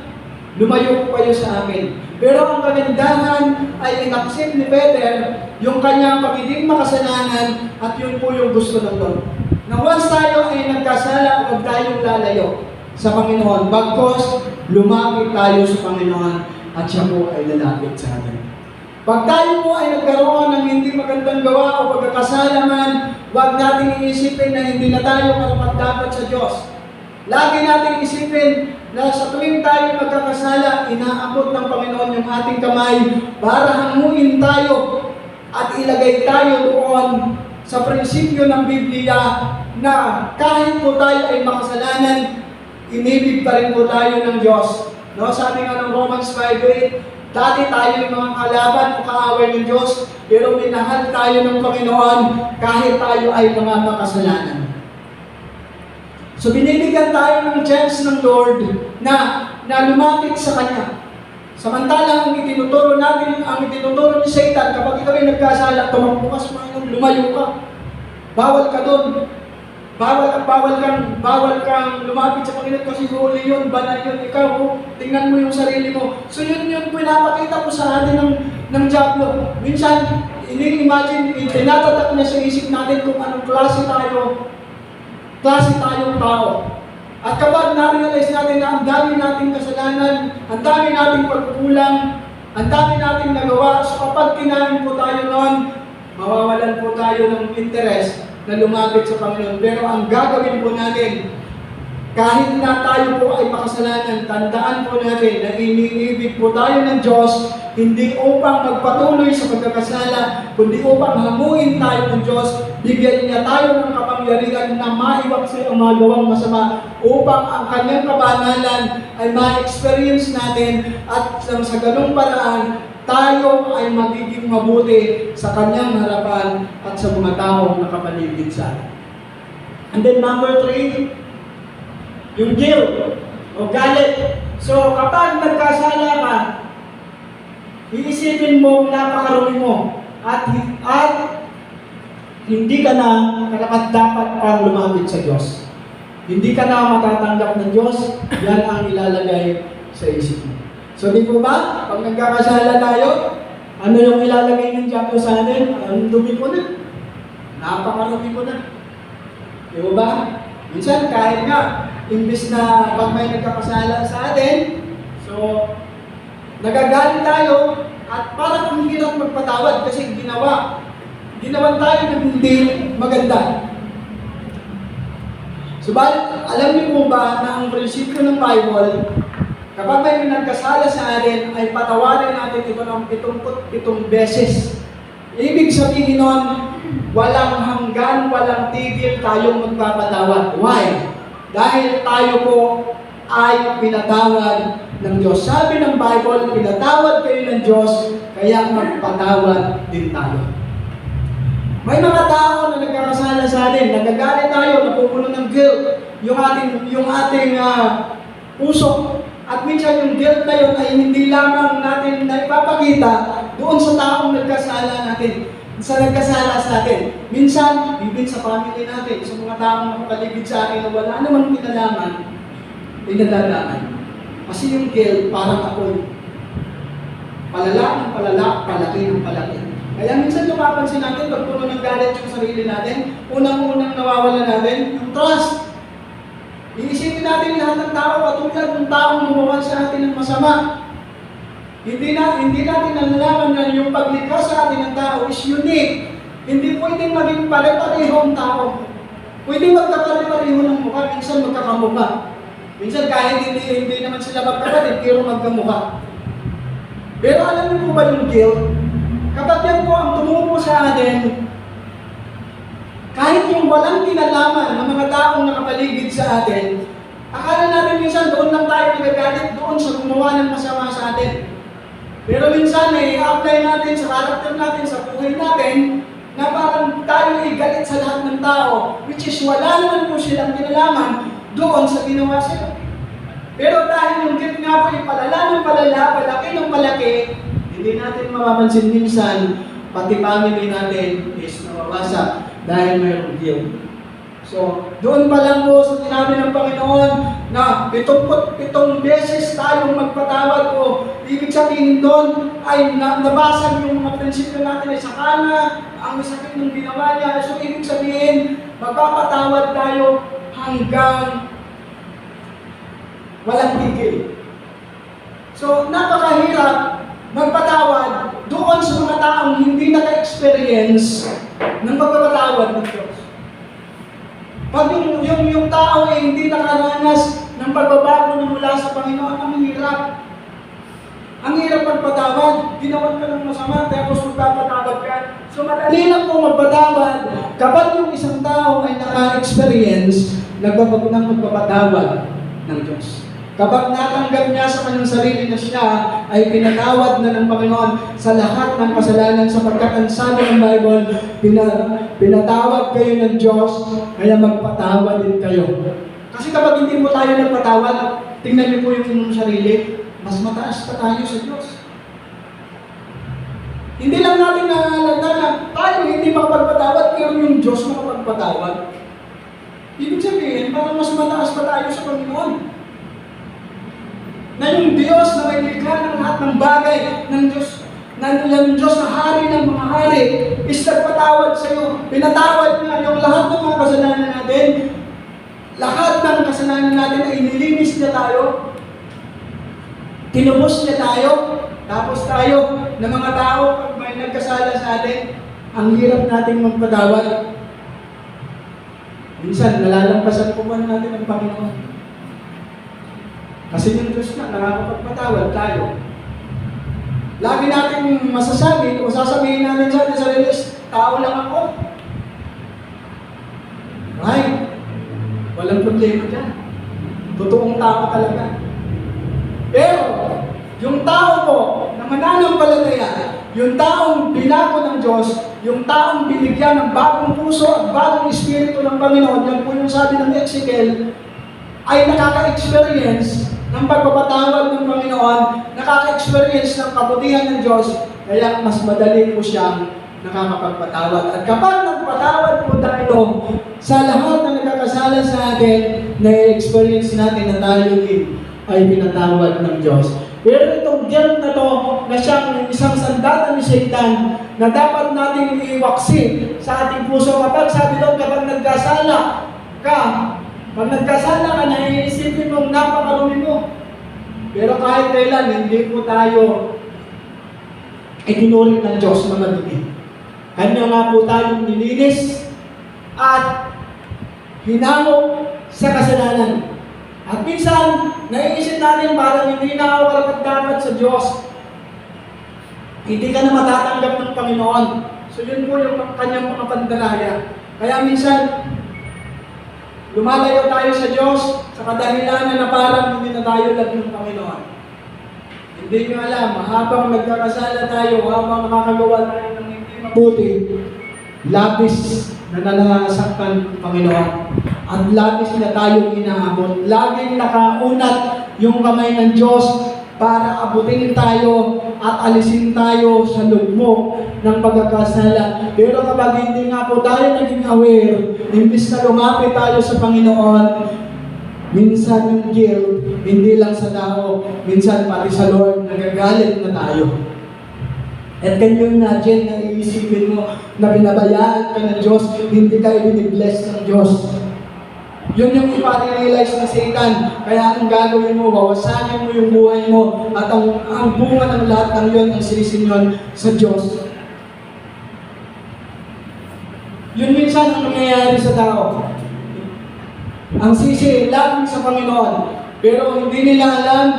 Lumayo po kayo sa akin. Pero ang kagandahan ay inaccept ni Peter yung kanyang pagiging makasalanan at yun po yung gusto ng Lord. Na once tayo ay nagkasala, huwag tayong lalayo sa Panginoon. Bagkos, lumapit tayo sa Panginoon at siya po ay lalapit sa atin. Pag tayo po ay nagkaroon ng hindi magandang gawa o pagkakasala man, huwag nating iisipin na hindi na tayo karapat-dapat sa Diyos. Lagi nating isipin na sa tuwing tayo magkakasala, inaabot ng Panginoon yung ating kamay para hanguin tayo at ilagay tayo doon sa prinsipyo ng Biblia na kahit po tayo ay makasalanan, inibig pa rin po tayo ng Diyos. No? Sabi nga ng Romans 5:8, dati tayo yung mga kalaban o kaaway ng Diyos, pero minahal tayo ng Panginoon kahit tayo ay mga makasalanan. So binibigyan tayo ng chance ng Lord na lumapit sa Kanya. Samantalang ang itinuturo ni Satan, kapag ikaw ay nagkasala, tumakbo ka sa Panginoon, lumayo ka. Bawal ka doon. Bawal kang lumapit sa Panginoon kasi holy yun, banal yun, ikaw, tingnan mo yung sarili mo. So yun pinapakita ko sa atin ng diablo. Minsan, ini-imagine, tinatatak niya sa isip natin kung anong klase tayong tao. At kapag na-realize natin na ang dami nating kasalanan, ang dami nating pagkukulang, ang dami nating nagawa, so kapag kinain po tayo noon, mawawalan po tayo ng interest na lumapit sa Panginoon. Pero ang gagawin po natin, kahit na tayo po ay makasalanan, tandaan po natin na iniibig po tayo ng Diyos, hindi upang magpatuloy sa pagkakasala, kundi upang hamuin tayo ng Diyos, bigyan niya tayo ng kapangyarihan na maiwaksi ang mga gawang masama, upang ang kanyang kabanalan ay ma-experience natin at sa ganung paraan, tayo ay magiging mabuti sa kanyang harapan at sa mga taong nakapaligid sa atin. And then number 3, yung guilt o galit. So kapag nagkasala ka, iisipin mo napakarumi mo at hindi ka na karapat-dapat pang lumapit sa Diyos. Hindi ka na matatanggap ng Diyos, yan ang ilalagay sa isip mo. So di po ba, pag nagkakasala tayo, ano yung ilalagay ng diablo sa atin? Ang dumi ko na. Napakarumi ko na. Di ba? Minsan kahit nga, imbis na pag may nagkakasala sa atin, so nagagalit tayo at parang ang hirap magpatawad kasi ginawan tayo ng hindi maganda. Subalit, alam niyo po ba na ang prinsipyo ng Bible, kapag may nagkasala sa atin, ay patawarin natin ito ng 77 beses. Ibig sabihin nun, walang hanggan, walang tigil tayong magpapatawad. Why? Dahil tayo po ay pinatawad ng Diyos. Sabi ng Bible, pinatawad kayo ng Diyos, kaya magpatawad din tayo. May mga tao na nagkakasala sa atin, nagagalit tayo, napupuno ng guilt, yung ating puso. At minsan yung guilt na yun ay hindi lamang natin naipapakita doon sa taong nagkasala sa atin. Minsan, even sa family natin, sa mga taong nakapaligid sa atin na wala namang pinalaman, pinadalaman. Kasi yung guilt, parang apoy. Palala ng palala, palaki ng palaki. Kaya minsan napapansin natin, pag puno ng galit yung sarili natin, unang-unang nawawala natin, yung trust. Iisipin natin lahat ng tao, katulad ng taong gumawa sa atin ng masama. Hindi natin nalalaman na yung paglikha sa atin ng tao is unique. Hindi pwedeng maging pare-pareho ang tao. Pwede magkapare-pareho ng mukha, minsan magkakamukha. Minsan kahit hindi naman sila magkapatid, pero magkamukha. Pero alam niyo po ba yung guilt? Kapag yan po ang tumubo sa atin, kahit yung walang kinalaman ng mga taong nakapaligid sa atin, akala natin minsan doon lang tayo nagagalit doon sa gumawa ng masama sa atin. Pero minsan i-apply natin sa karakter natin, sa buhay natin, na parang tayo ay galit sa lahat ng tao, which is wala naman po silang kinalaman doon sa ginawa sila. Pero dahil yung guilt nga po ay palala ng palala, palaki ng palaki, hindi natin mapapansin minsan, pati family natin is nawawasak dahil mayroong guilt. So, doon pa lang po sa sinabi ng Panginoon na 77 beses tayong magpatawad po. Ibig sabihin doon ay nabasag yung mga prinsipyo natin ay sakana, ang sakit ng ginawa niya. So, ibig sabihin, magpapatawad tayo hanggang walang tigil. So, napakahirap magpatawad doon sa mga taong hindi naka-experience ng pagpapatawad ng Diyos. Pag yung tao ay hindi nakaranas ng pagbabago na mula sa Panginoon, ang hirap. Ang hirap magpatawad. Ginawan ka ng masama, tapos magpapatawad ka. So madali lang po magpatawad kapag yung isang tao ay naka-experience ng magpapatawad ng Diyos. Kapag natanggap niya sa kanyang sarili na siya ay pinatawad na ng Panginoon sa lahat ng kasalanan sapagkat ang sabi ng Bible, pinatawad kayo ng Diyos, kaya magpatawad din kayo. Kasi kapag hindi mo tayo nagpatawad, tingnan niyo po yung inyong sarili, mas mataas pa tayo sa Diyos. Hindi lang natin naalala na tayo hindi makapagpatawad, pero yung Diyos makapagpatawad. Ibig sabihin, parang mas mataas pa tayo sa Panginoon. Na yung Diyos na may likha ng lahat ng bagay ng Diyos, na yung Diyos na hari ng mga hari, is nagpatawad sa iyo. Pinatawad niya yung lahat ng mga kasalanan natin. Lahat ng kasalanan natin ay nilinis niya tayo. Tinubos niya tayo. Tapos tayo, na mga tao, pag may nagkasala sa atin, ang hirap nating magpatawad. Minsan, nalalampasan po man natin ang Panginoon. Kasi yung Diyos na nakakapagpatawad tayo. Lagi natin masasabi o sasabihin natin sa atin sarili, tao lang ako. Right? Walang problema dyan. Totoong tao talaga. Pero, yung tao po na mananampalataya, yung taong binago ng Diyos, yung taong binigyan ng bagong puso at bagong espiritu ng Panginoon, yan po yung sabi ng Ezekiel, ay nakaka-experience ng pagpapatawad ng Panginoon, nakaka-experience ng kabutihan ng Diyos, kaya mas madali po siyang nakakapagpatawad. At kapag nagpatawad po tayo sa lahat na nagkakasala sa atin, na-experience natin na tayo din ay pinatawad ng Diyos. Pero itong guilt na to, na siyang isang sandata ni Satan, na dapat natin iwaksi sa ating puso. Kapag sabi doon, kapag nagkasala ka, pag nagkasala ka, naiisipin mong napakarumi mo. Pero kahit kailan, hindi po tayo itinuring ng Diyos na madumi. Kanya nga po tayong nilinis at hinamok sa kasalanan. At minsan, naiisip natin parang hindi na ako karapat-dapat sa Diyos. Hindi ka na matatanggap ng Panginoon. So yun po yung kanyang mga pandalaya. Kaya minsan, lumalayo tayo sa Diyos sa kadahilanan na parang hindi na tayo love ng Panginoon. Hindi nyo alam, habang nagkakasala tayo, habang nakakagawa tayo ng hindi mabuti, labis na nananasaktan ng Panginoon. At labis na tayong inaabot. Laging nakaunat yung kamay ng Diyos para abutin tayo at alisin tayo sa lugmok ng pagkakasala. Pero kapag hindi nga po tayo naging aware, imbis na lumapit tayo sa Panginoon, minsan yung guilt, hindi lang sa tao, minsan pati sa Lord, nagagalit na tayo. At can you imagine na iisipin mo na binabayaan ka ng Diyos, hindi ka ibinibless ng Diyos. Yun yung ipa-realize ng Satan. Kaya ang gagawin mo, wawasanin mo yung buhay mo at ang bunga ng lahat ng yun, ang sinisinyon sa Diyos. Yun minsan ang nangyayari sa tao. Ang sisi, laging sa Panginoon. Pero hindi nila alam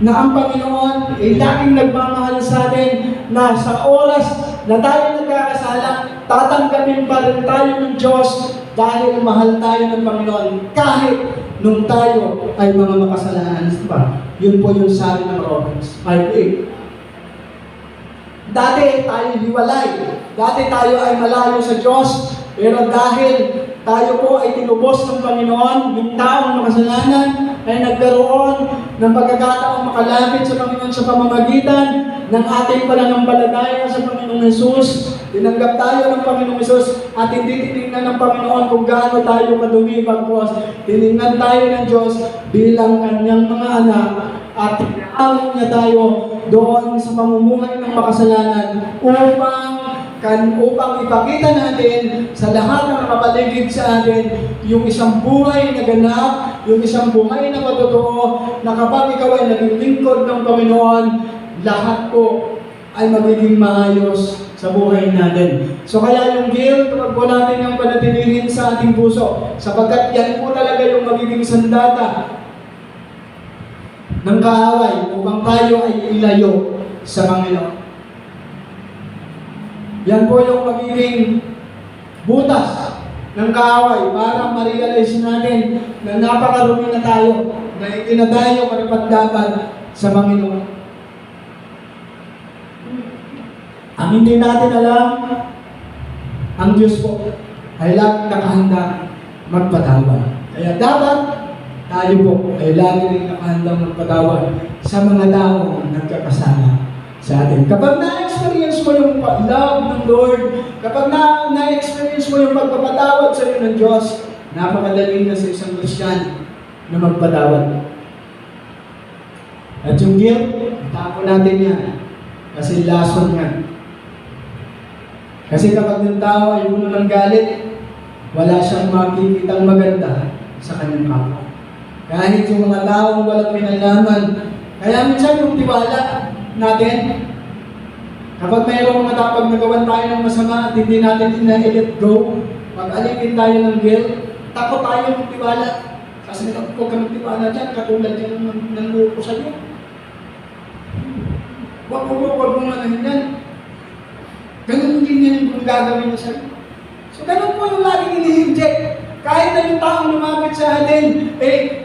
na ang Panginoon ay laging nagmamahal sa atin na sa oras na tayo nagkakasala, tatanggapin pa rin tayo ng Diyos dahil mahal tayo ng Panginoon kahit nung tayo ay mga makasalanan pa. Yun po yung sabi ng Romans 5:8. Dati tayo hiwalay. Dati tayo ay malayo sa Diyos. Pero dahil tayo po ay tinubos ng Panginoon, yung taong makasalanan ay nagkaroon ng pagkakataong makalapit sa Panginoon sa pamamagitan ng ating pananampalataya sa Panginoong Hesus. Tinanggap tayo ng Panginoong Hesus at hindi tinignan ng Panginoon kung gaano tayo kadumi pagkos. Tinignan tayo ng Diyos bilang kanyang mga anak at tinawag niya tayo doon sa pamumuhay ng makasalanan upang ipakita natin sa lahat ng nakapaligid sa atin yung isang buhay na ganap, yung isang buhay na matotoo, na kapag ikaw ay naging lingkod ng Panginoon, lahat po ay magiging maayos sa buhay natin. So kaya yung guilt, kapag po natin yung panatilihin sa ating puso, sapagkat yan po talaga yung magiging sandata ng kaaway upang tayo ay ilayo sa Panginoon. Yan po yung magiging butas ng kaaway para ma-realize natin na napakarumi na tayo, na itinadayo karapat-dapat sa Panginoon. Ang hindi natin alam, ang Diyos po ay laging nakahanda magpatawad. Kaya dapat tayo po ay lagi rin nakahandang magpatawad sa mga taong nagkakasala sa atin. Kapag na-experience mo yung love ng Lord, kapag na-experience mo yung pagpapatawad sa iyo ng Diyos, napakadali na sa isang Kristiyano na magpatawad. At yung guilt, tapo natin yan. Kasi lason yan. Kasi kapag yung tao ay puno ng galit, wala siyang makikitang maganda sa kanyang kapwa. Kahit yung mga taong walang pinalaman. Kaya minsan yung tiwala natin, kapag mayroong mga tapag nagawan tayo ng masama at hindi natin ina-let go, pag-alipin tayo ng guilt, takot tayo ng tiwala. Kasi huwag ka magtiwala dyan, katulad yan ng lupo sa iyo. Huwag mo ano yan. Ganun din yan kung gagawin mo sa iyo. So ganun po yung laging ini-inject. Kahit na yung taong lumapit sa atin,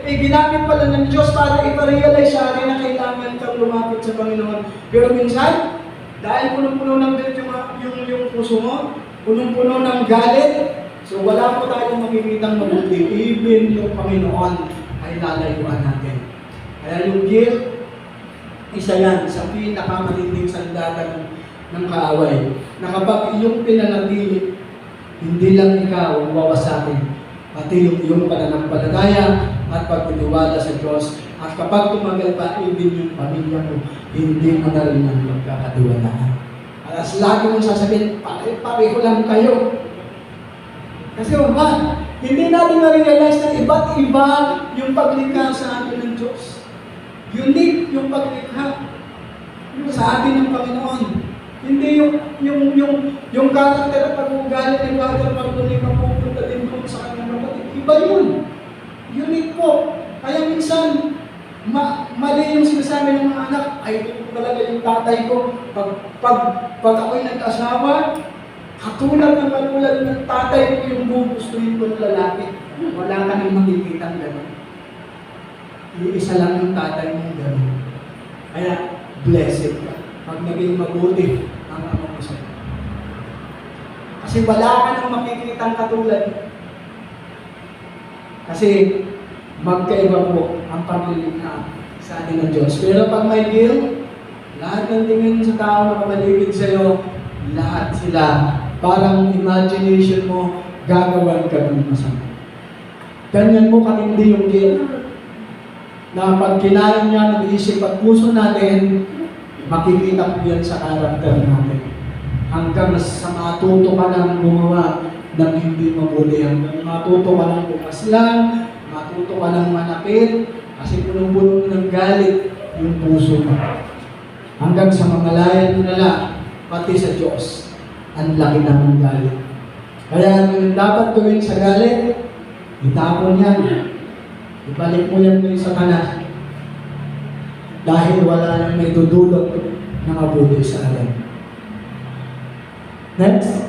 ginamit pala ng Diyos para iparealize sa atin na kailangan kang lumapit sa Panginoon. Pero minsan, dahil punong-puno ng galit yung puso mo, punong-puno ng galit, so wala po tayong makikitang mabuti. Even yung Panginoon ay lalayuan natin. Kaya yung guilt, isa yan sa pinakamatinding sandata ng kaaway. Na kapag iyong pinanatili, hindi lang ikaw ang wawasakin, pati yung iyong pananampalataya at pagtitiwala sa Diyos. At kapag tumagal pa, even yung pamilya mo, hindi mo na rin ang magkakatiwalaan. Alas lagi mong sasabihin, pareho lang kayo. Kasi hindi natin na-realize na iba't iba yung paglikha sa atin ng Diyos. Unique yung paglikha sa atin ng Panginoon. Hindi yung karakter at pag-ugali ng Father Martoni mapupunta din doon sa kanyang kapatid. Iba yun. Unique po. Kaya minsan, mali yung sinasabi ng mga anak, ay ito talaga yung tatay ko. Pag ako'y nag-asawa, katulad ng tatay ko yung gugustuhin ko ng lalaki. Wala ka nang makikita ng gano'n. Iisa lang yung tatay mo gano'n. Kaya, blessed ka. Pag naging mabuti ang ama mo sa'yo. Kasi wala ka nang makikitang katulad. Kasi magkaiba po ang paglilikha sa atin ng Diyos. Pero pag may guilt, lahat ng tingin sa tao na kamaligid sa'yo, lahat sila, parang imagination mo, gagawan ka ng masama. Ganyan mo katindi yung guilt. Na pag kinain niya ng isip at puso natin, makikita ko yan sa karakter natin. Hanggang sa matuto ka ng gumawa ng hindi mabuti. Hanggang matuto ka ng bumaslang, matuto ka ng manapit, kasi punong-puno ng galit yung puso mo. Hanggang sa mamalayan mo na lang, pati sa Diyos, ang laki na ng galit. Kaya yung dapat gawin sa galit, itapon yan. Ibalik mo yan sa kanan. Dahil wala nang may dudulot na mabuti sa atin. Next.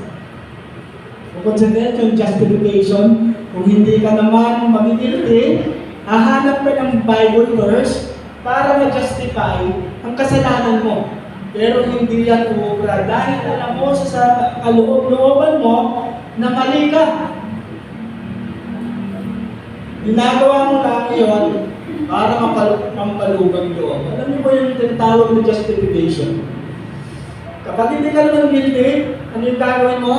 Bukod sa yung justification, kung hindi ka naman mamigilty, hahanap ka ng Bible verse para ma-justify ang kasalanan mo. pero hindi yan ubra. Dahil alam mo sa kaloob-looban mo na mali ka. Ginagawa mo lang yun para mampalugan doon. Alam niyo ba yung tinatawag na justification? Kapag hindi ka naman guilty, ano yung gagawin mo?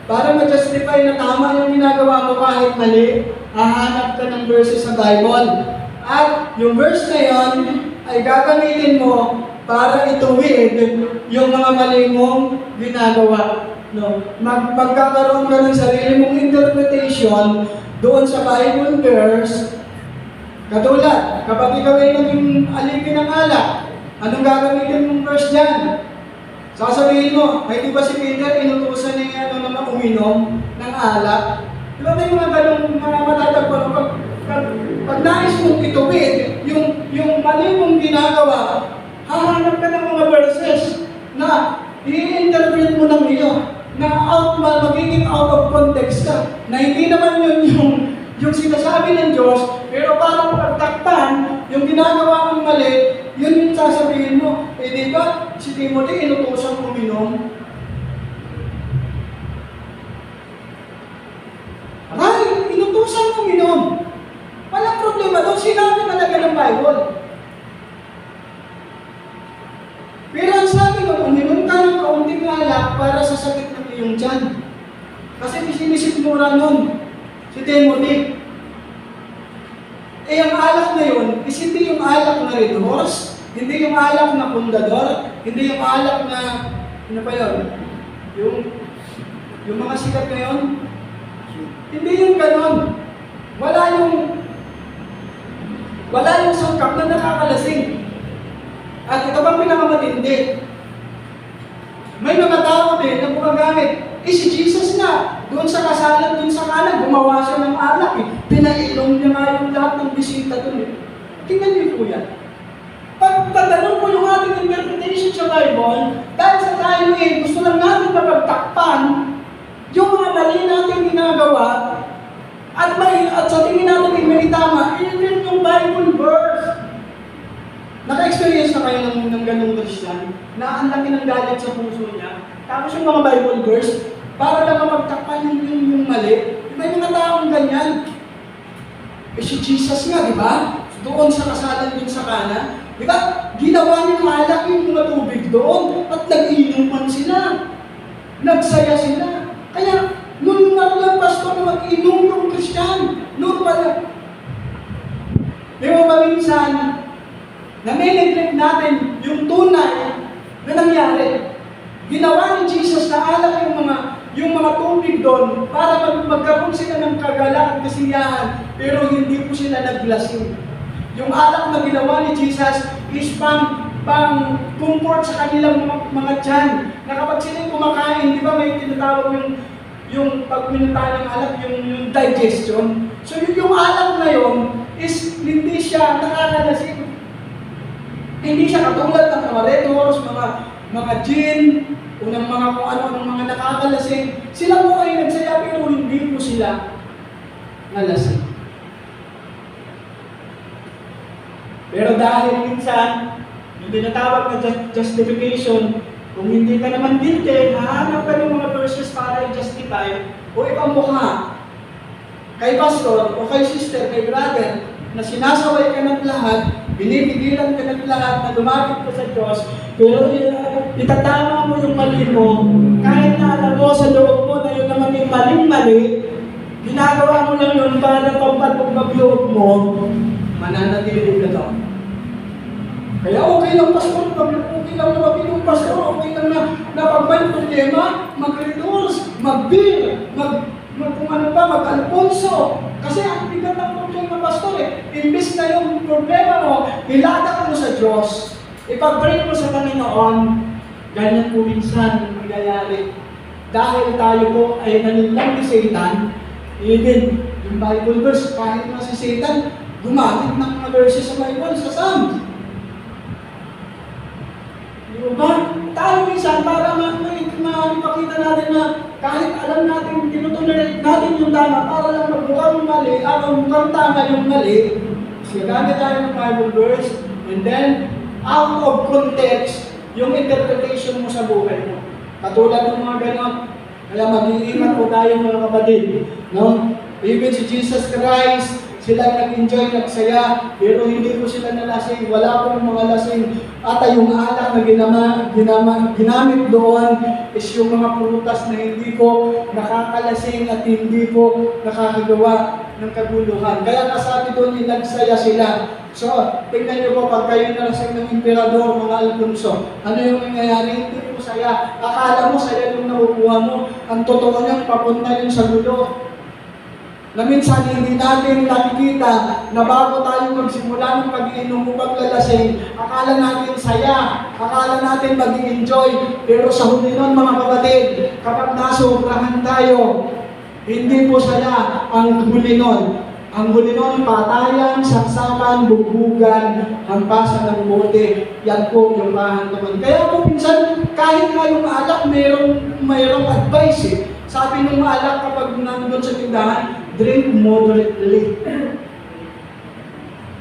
Para ma-justify na tama yung ginagawa mo kahit mali, hahanap ka ng verses sa Bible. At yung verse na yun ay gagamitin mo para ituwid yung mga mali mong ginagawa. No? Magkakaroon ka ng sarili mong interpretation doon sa Bible verse. Katulad, kapag ikaw ay naging alipin ng alak, anong gagamitin mong verse dyan? Sasabihin mo, ay di ba si Peter inutusan niya na uminom ng alak? Di ba may mga ganong mga matatagpuan? Pag nais mong ituwid, yung mali mong ginagawa, hahanap ka ng mga verses na i-interpret mo ng iyo, na magiging out of context ka, na hindi naman yun yung sinasabi ng Diyos, pero parang pagtakpan, yung ginagawa mong mali, yun yung sasabihin mo. Eh di ba, si Timothy inutusan uminom? Aray, inutusan uminom. Walang problema doon, sinabi talaga ng Bible. Pero ang sabi ko, uminom ka ng kaunting alak para sa sakit ng iyong tiyan. Kasi sinisikmura nun si Timothy. Eh, ang alak na yun, is hindi yung alak na Red Horse, hindi yung alak na Pundador, hindi yung alak na, ano pa yun? Yung mga sikat na yun, hindi yung ganon. Wala yung sangkap na nakakalasing. At ito bang pinakamatindi? May mga tao din na gumagamit. Eh si Jesus na, doon sa kasalan, doon sa kanan, gumawa siya ng alak eh. Pinainom niya nga yung lahat ng bisita doon eh. Tingnan niyo po yan. Pagtatanong po yung ating interpretation sa Bible, dahil sa tayo eh, gusto lang natin mapagtakpan yung mga mali natin ginagawa, at sa tingin natin ay may tama, yun yung Bible verse. Naka-experience na kayo ng ganung Christian, na ang laki ng galit sa puso niya, tapos yung mga Bible verse, para lang mapagtakpan yung mali. May mga taong ganyan. Eh si Jesus nga, di ba? Doon sa kasalan doon sa Kana, di ba? Ginawa niya malaki yung mga tubig doon at nag-inuman sila. Nagsaya sila. Kaya, nung nalang pastor na mag-inom yung Christian, noon pala. Di ba ba minsan, nami-neglect natin yung tunay na nangyari. Ginawa ni Jesus na alak yung mga tubig doon para magkaroon sila ng kagalaan, kasiyahan, pero hindi po sila naglasing. Yung alak na ginawa ni Jesus is pang-comfort sa kanilang mga tiyan. Na kapag sila kumakain, di ba may tinatawag yung pagminta ng alak, yung digestion. So yung alak na yun is hindi siya nakakalasing. Hindi siya katulad ng mga Red Horse, mga gin, unang mga kung ano-anong mga nakakalasing. Sila po ay nagsaya pero hindi po sila nalasing. Pero dahil minsan, yung tinatawag na justification, kung hindi ka naman guilty, hahanap ka ng mga verses para i-justify o ipamukha kay pastor o kay sister, kay brother, na sinasaway ka ng lahat, binibigilan ka ng lahat na lumapit ka sa Diyos, pero itatama mo yung mali mo, kahit na alam mo sa loob mo na yun naman yung maling-mali, ginagawa mo lang yun para pampatog-magloob mo, mananatili ka daw. Kaya okay lang pastor, okay lang na mabinong pastor, okay lang na pag may problema, mag-redoors, mag-bill, kung ano pa, mag-alfonso. Kasi ang bigat ng problema, pastor eh. Imbis na yung problema mo, ilada mo sa Diyos, ipag-bring mo sa Panginoon, ganyan po minsan ang nangyayari. Dahil tayo po ay nanilang ni Satan, even yung Bible verse, kahit na si Satan, gumamit ng mga verses sa Bible, sa Psalms. Diba? Tayo minsan, para makita natin na kahit alam natin, tinutuloy natin yung tama, para lang magmukhang mali, mukhang tama yung mali, gagamit tayo ng Bible verse, and then, out of context, yung interpretation mo sa buhay mo. Katulad ng mga ganon. Kaya mag-iingat po tayo mga kapatid. No? Even si Jesus Christ, sila nag-enjoy, nagsaya, pero hindi po sila nalasing. Wala po mga lasing. At yung alak na ginamit doon is yung mga prutas na hindi po nakakalasing at hindi po nakakagawa ng kaguluhan. Kaya nasabi doon, nagsaya sila. So, tingnan niyo po, pag kayo nalasing ng emperador, mga Alfonso, ano yung nangyayari? Hindi po saya. Akala mo, saya yung nakukuha mo. Ang totoo niyan, papunta yun sa gulo. Na minsan hindi natin nakikita na bago tayo magsimula ng pag-iinom o paglalasing, akala natin saya, akala natin mag-enjoy, pero sa huli nun mga kapatid, kapag nasobrahan tayo, hindi po saya ang huli nun. Ang huli nun, patayan, saksakan, bugbugan, hampasan ng bote, yan po yung kahantungan. Kaya po minsan, kahit nga yung alak, mayroong advice eh. Sabi ng alak kapag nandun sa tindahan, drink moderately.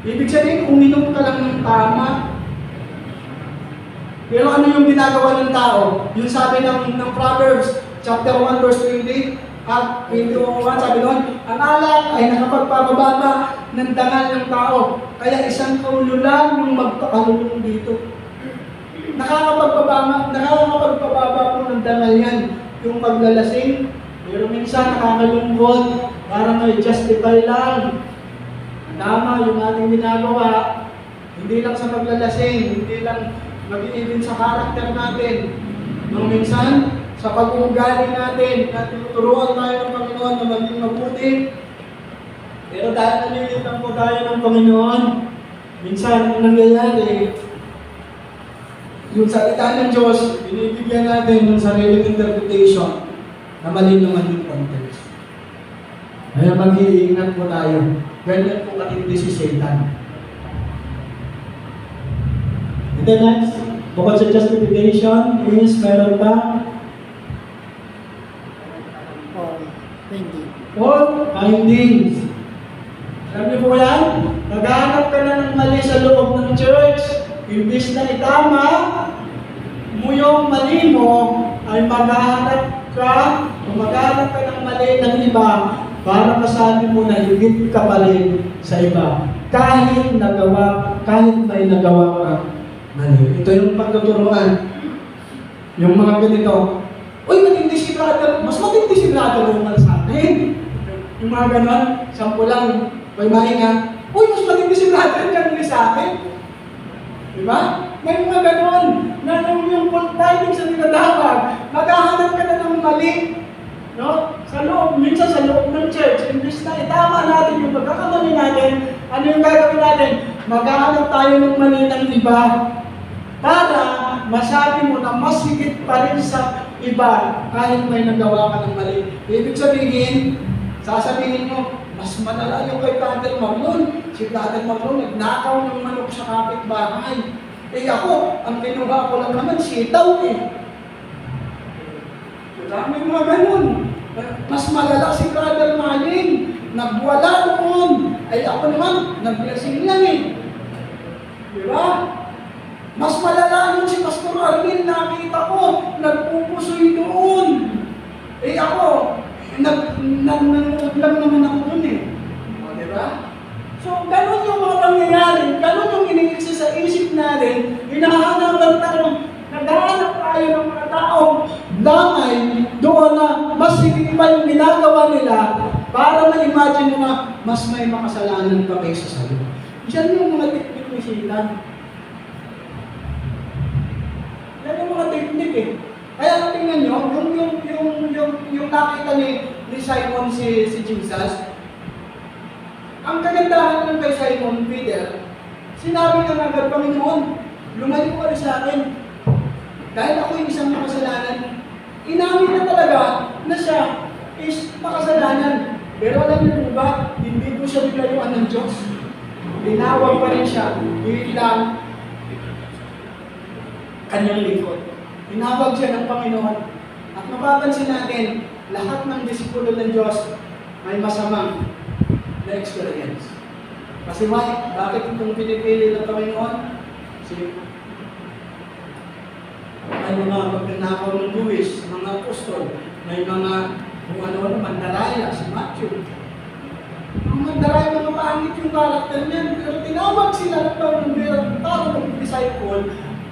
Ibig sabihin, uminom ka lang ng tama. Pero ano yung ginagawa ng tao? Yung sabi ng Proverbs, chapter 1, verse 20, at 21, sabi doon, ang alak ay nakapagpapababa ng dangal ng tao. Kaya isang kaulo lang yung magpakalulong dito. Nakakapagpababa po ng dangal yan. Yung paglalasing, pero minsan nakakalungkot, parang may justify lang. Tama yung ating ginagawa, hindi lang sa paglalasing, hindi lang mag-iibin sa karakter natin. No, minsan, sa pag-uugali natin, at tuturuan tayo ng Panginoon na maging mabuti. Pero dahil nalilitan po tayo ng Panginoon, minsan ang nangyayari, yung salita ng Diyos, binibigyan natin ng sariling interpretation na mali naman yung context. Kaya mag-iingat po tayo. Ganyan po katindi si Satan. And then next, bukod sa justification, is meron pa? All findings. Alam niyo po yan? Naghahanap ka na ng mali sa loob ng church. Imbis na itama mo yung mali mo, ay maghahanap ka ng mali ng iba para masabi mo na higit ka pa rin sa iba. Kahit may nagawa ka mali. Ito yung pagtuturuan. Yung mga ganito, uy, matindi si brother, mas matindi si brother naman sa akin. Yung mga ganon, sampo lang, may mahinga, uy, mas matindi si brother kanina sa akin. Diba? May mga ganon, na yung full timing sa tinatawag, maghahanap ka na ng mali. No? Sa loob, minsan sa loob ng church, imbis na itama natin yung pagkakamali natin, ano yung gagawin natin? Maghahanap tayo ng mali ng iba para masabi mo na mas higit pa rin sa iba kahit may nagawa ka ng mali. Ibig sabihin, sasabihin mo, mas malala yung kay Brother Marlon. Si Brother Marlon, nagnakaw ng manok sa kapitbahay. Eh ako, ang kinuha ko lang naman, sitaw eh. May mga ganun. Mas malala si Brother Maling. Nagwala noon. Ay ako naman, naglasing lang eh. Diba? Mas malala yun si Pastor Arvin, nakita ko, nagpupusoy doon. Eh ako, nanonood lang naman ako doon eh. O, diba? So, ganun yung mga pangyayari, ganun yung iniiksi sa isip natin, hinahanap tayo, naghahanap tayo ng mga taong damay doon na mas higit pa yung ginagawa nila para ma-imagine mo na mas may makasalanan pa kaysa sa'yo. Diyan yung mga teknik ni Satan. Yan yung mga teknik eh. Kaya tingnan nyo, yung nakita ni Simon si Jesus, ang kagandahan ng kay Simon Peter, sinabi ng agad, Panginoon, lumayo ka rin sa akin. Dahil ako yung isang makasalanan, inamin na talaga na siya is makasalanan. Pero alam niyo ba, hindi po siya nilayuan ng Diyos. Tinawag pa rin siya bilang kanyang lingkod. Tinawag siya ng Panginoon. At mapapansin natin, lahat ng disipulo ng Diyos may masamang na experience. Kasi why? Bakit itong pinipili ng Panginoon? mga magnanakaw ng buwis, mga apostol, may mga kung ano mandaraya, si Matthew. Ang mandaraya, mga pangit yung karakter niyan, pero tinawag sila ng Panginoon disciple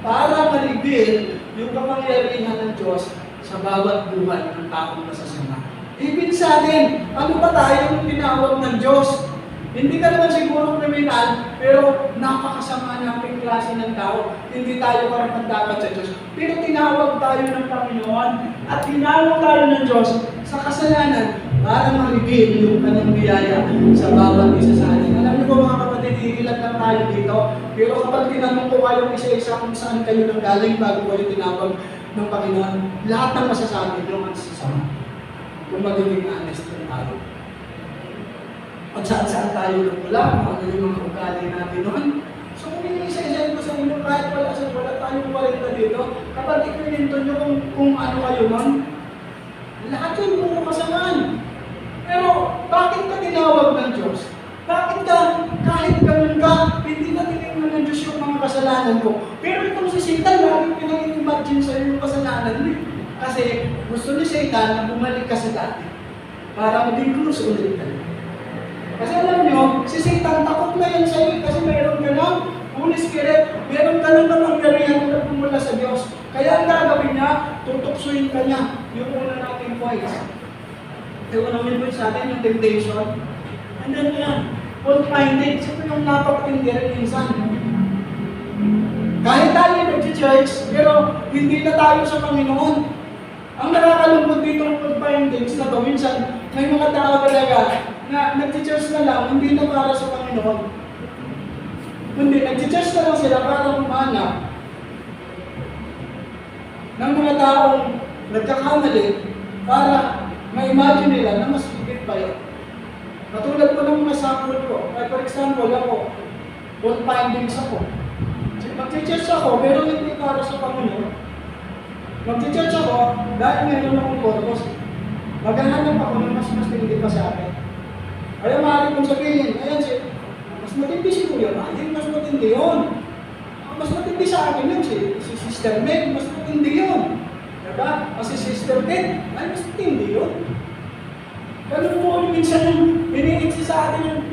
para ma-reveal yung kapangyarihan ng Diyos sa bawat buhay ng taong masasama. Ibig sabihin, ano ba tayo yung tinawag ng Diyos? Hindi ka naman siguro kriminal, pero napakasama nating klase ng tao. Hindi tayo karapat-dapat sa Diyos. Pero tinawag tayo ng Panginoon at tinawag tayo ng Diyos sa kasalanan para ma-reveal yung kanyang biyaya sa bawat isa sa atin. Alam niyo ba mga kapatid, iilan lang tayo dito. Pero kapag tinanong ko kayong isa-isa kung saan kayo nanggaling bago kayo tinawag ng Panginoon, lahat ng masasabi nyo ang sasama. Kung magiging honest tayo. At saan tayo nagmula, ano yung mga ugali natin noon. So kung isa-isa ko sa inyo, kahit wala tayong 40 dito, kapag ikwento nyo kung ano kayo noon, lahat yun puro kasamaan. Pero bakit ka tinawag ng Diyos? Bakit ka, kahit ganun ka, hindi na tinignan ng Diyos yung mga kasalanan ko? Pero itong si Satan, laging pinag-imagine sa'yo yung kasalanan mo. Kasi gusto ni Satan na bumalik ka sa dati para mag-incluse ulit ka. Kasi alam nyo, si Satan takot na yan sa'yo kasi mayroon ka ng Holy Spirit, mayroon ka ng kapangyarihan na pumula sa Diyos. Kaya ang gagawin niya, tutuksuin ka niya yung una nating points. Yung unang point sa atin, yung temptation. And then yan, fault-minded. Ito yung napakatindi rin minsan. Kahit tayo nag-church, pero hindi na tayo sa Panginoon. Ang nakakalungkot dito ng fault-minded na to, minsan may mga tao talaga na nag-church na lang, hindi na para sa Panginoon. Kundi nag-church na lang sila para humanap ng mga taong nagkakamali para ma-imagine nila na mas higit pa yun. Katulad po ng mga sample ko. For example, ako, fault findings ako. Mag-church ako, pero hindi para sa Panginoon. Mag-church ako dahil meron akong purpose. Maghahanap ako ng mas hindi pa sa akin. Kaya maaari kong sabihin, ayan mas matindi si Kuya Manny, mas matindi yun. Mas matindi sa akin yun, si Sister Meg, mas matindi yun. Diba? Kasi Sister Meg, ay mas matindi yun. Ganun po minsan yung iniiksi sa atin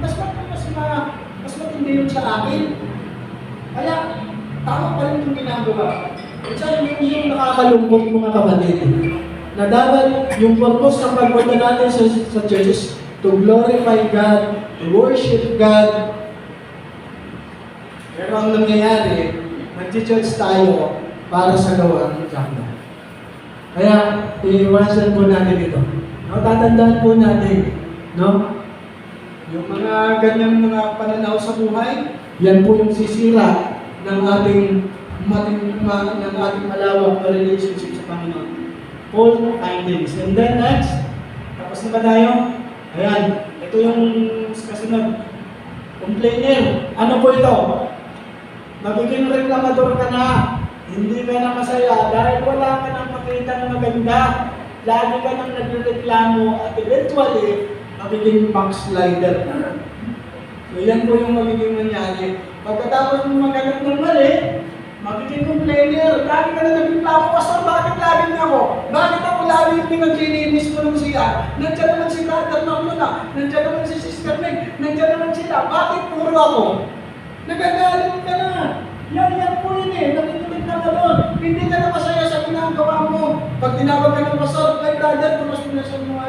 mas matindi yun sa akin. Kaya, tama pa rin yung ginagawa. Minsan yung nakakalungkot mga kapatid, na dapat yung purpose ng pagpunta natin sa churches to glorify God, to worship God. Pero ang nangyayari, nag-church tayo para sa gawa ng Diablo. Kaya, iiwasan po natin ito. No, tatandaan po natin, no? Yung mga ganyang mga pananaw sa buhay, yan po yung sisira ng ating malawak na relationship sa Panginoon. Fault findings. And then next, tapos na ba tayo? Ayan, ito yung kasunod. Complainer. Ano po ito? Magiging reklamador ka na. Hindi ka na masaya dahil wala ka nang makita na maganda. Lagi ka nang nagreklamo at eventually, magiging backslider ka. So yan po yung magiging mangyari. Pagkatapos mo magagat ng mali, magiging complainer. Lagi ka na nagreklamo, Pastor, bakit lagi niya ako? Bakit ako lagi yung pinaglilinis mo ng siya? Nandiyan naman si Brother Magluna, nandiyan naman si Sister Meg, nandiyan naman sila. Bakit puro ako? Nagagalit ka na. Yan po yun eh. Nakikinig ka na doon. Hindi ka na masaya sa ginagawa mo. Pag tinawag ka ng pastor, ay brother, tumas mo na sa mga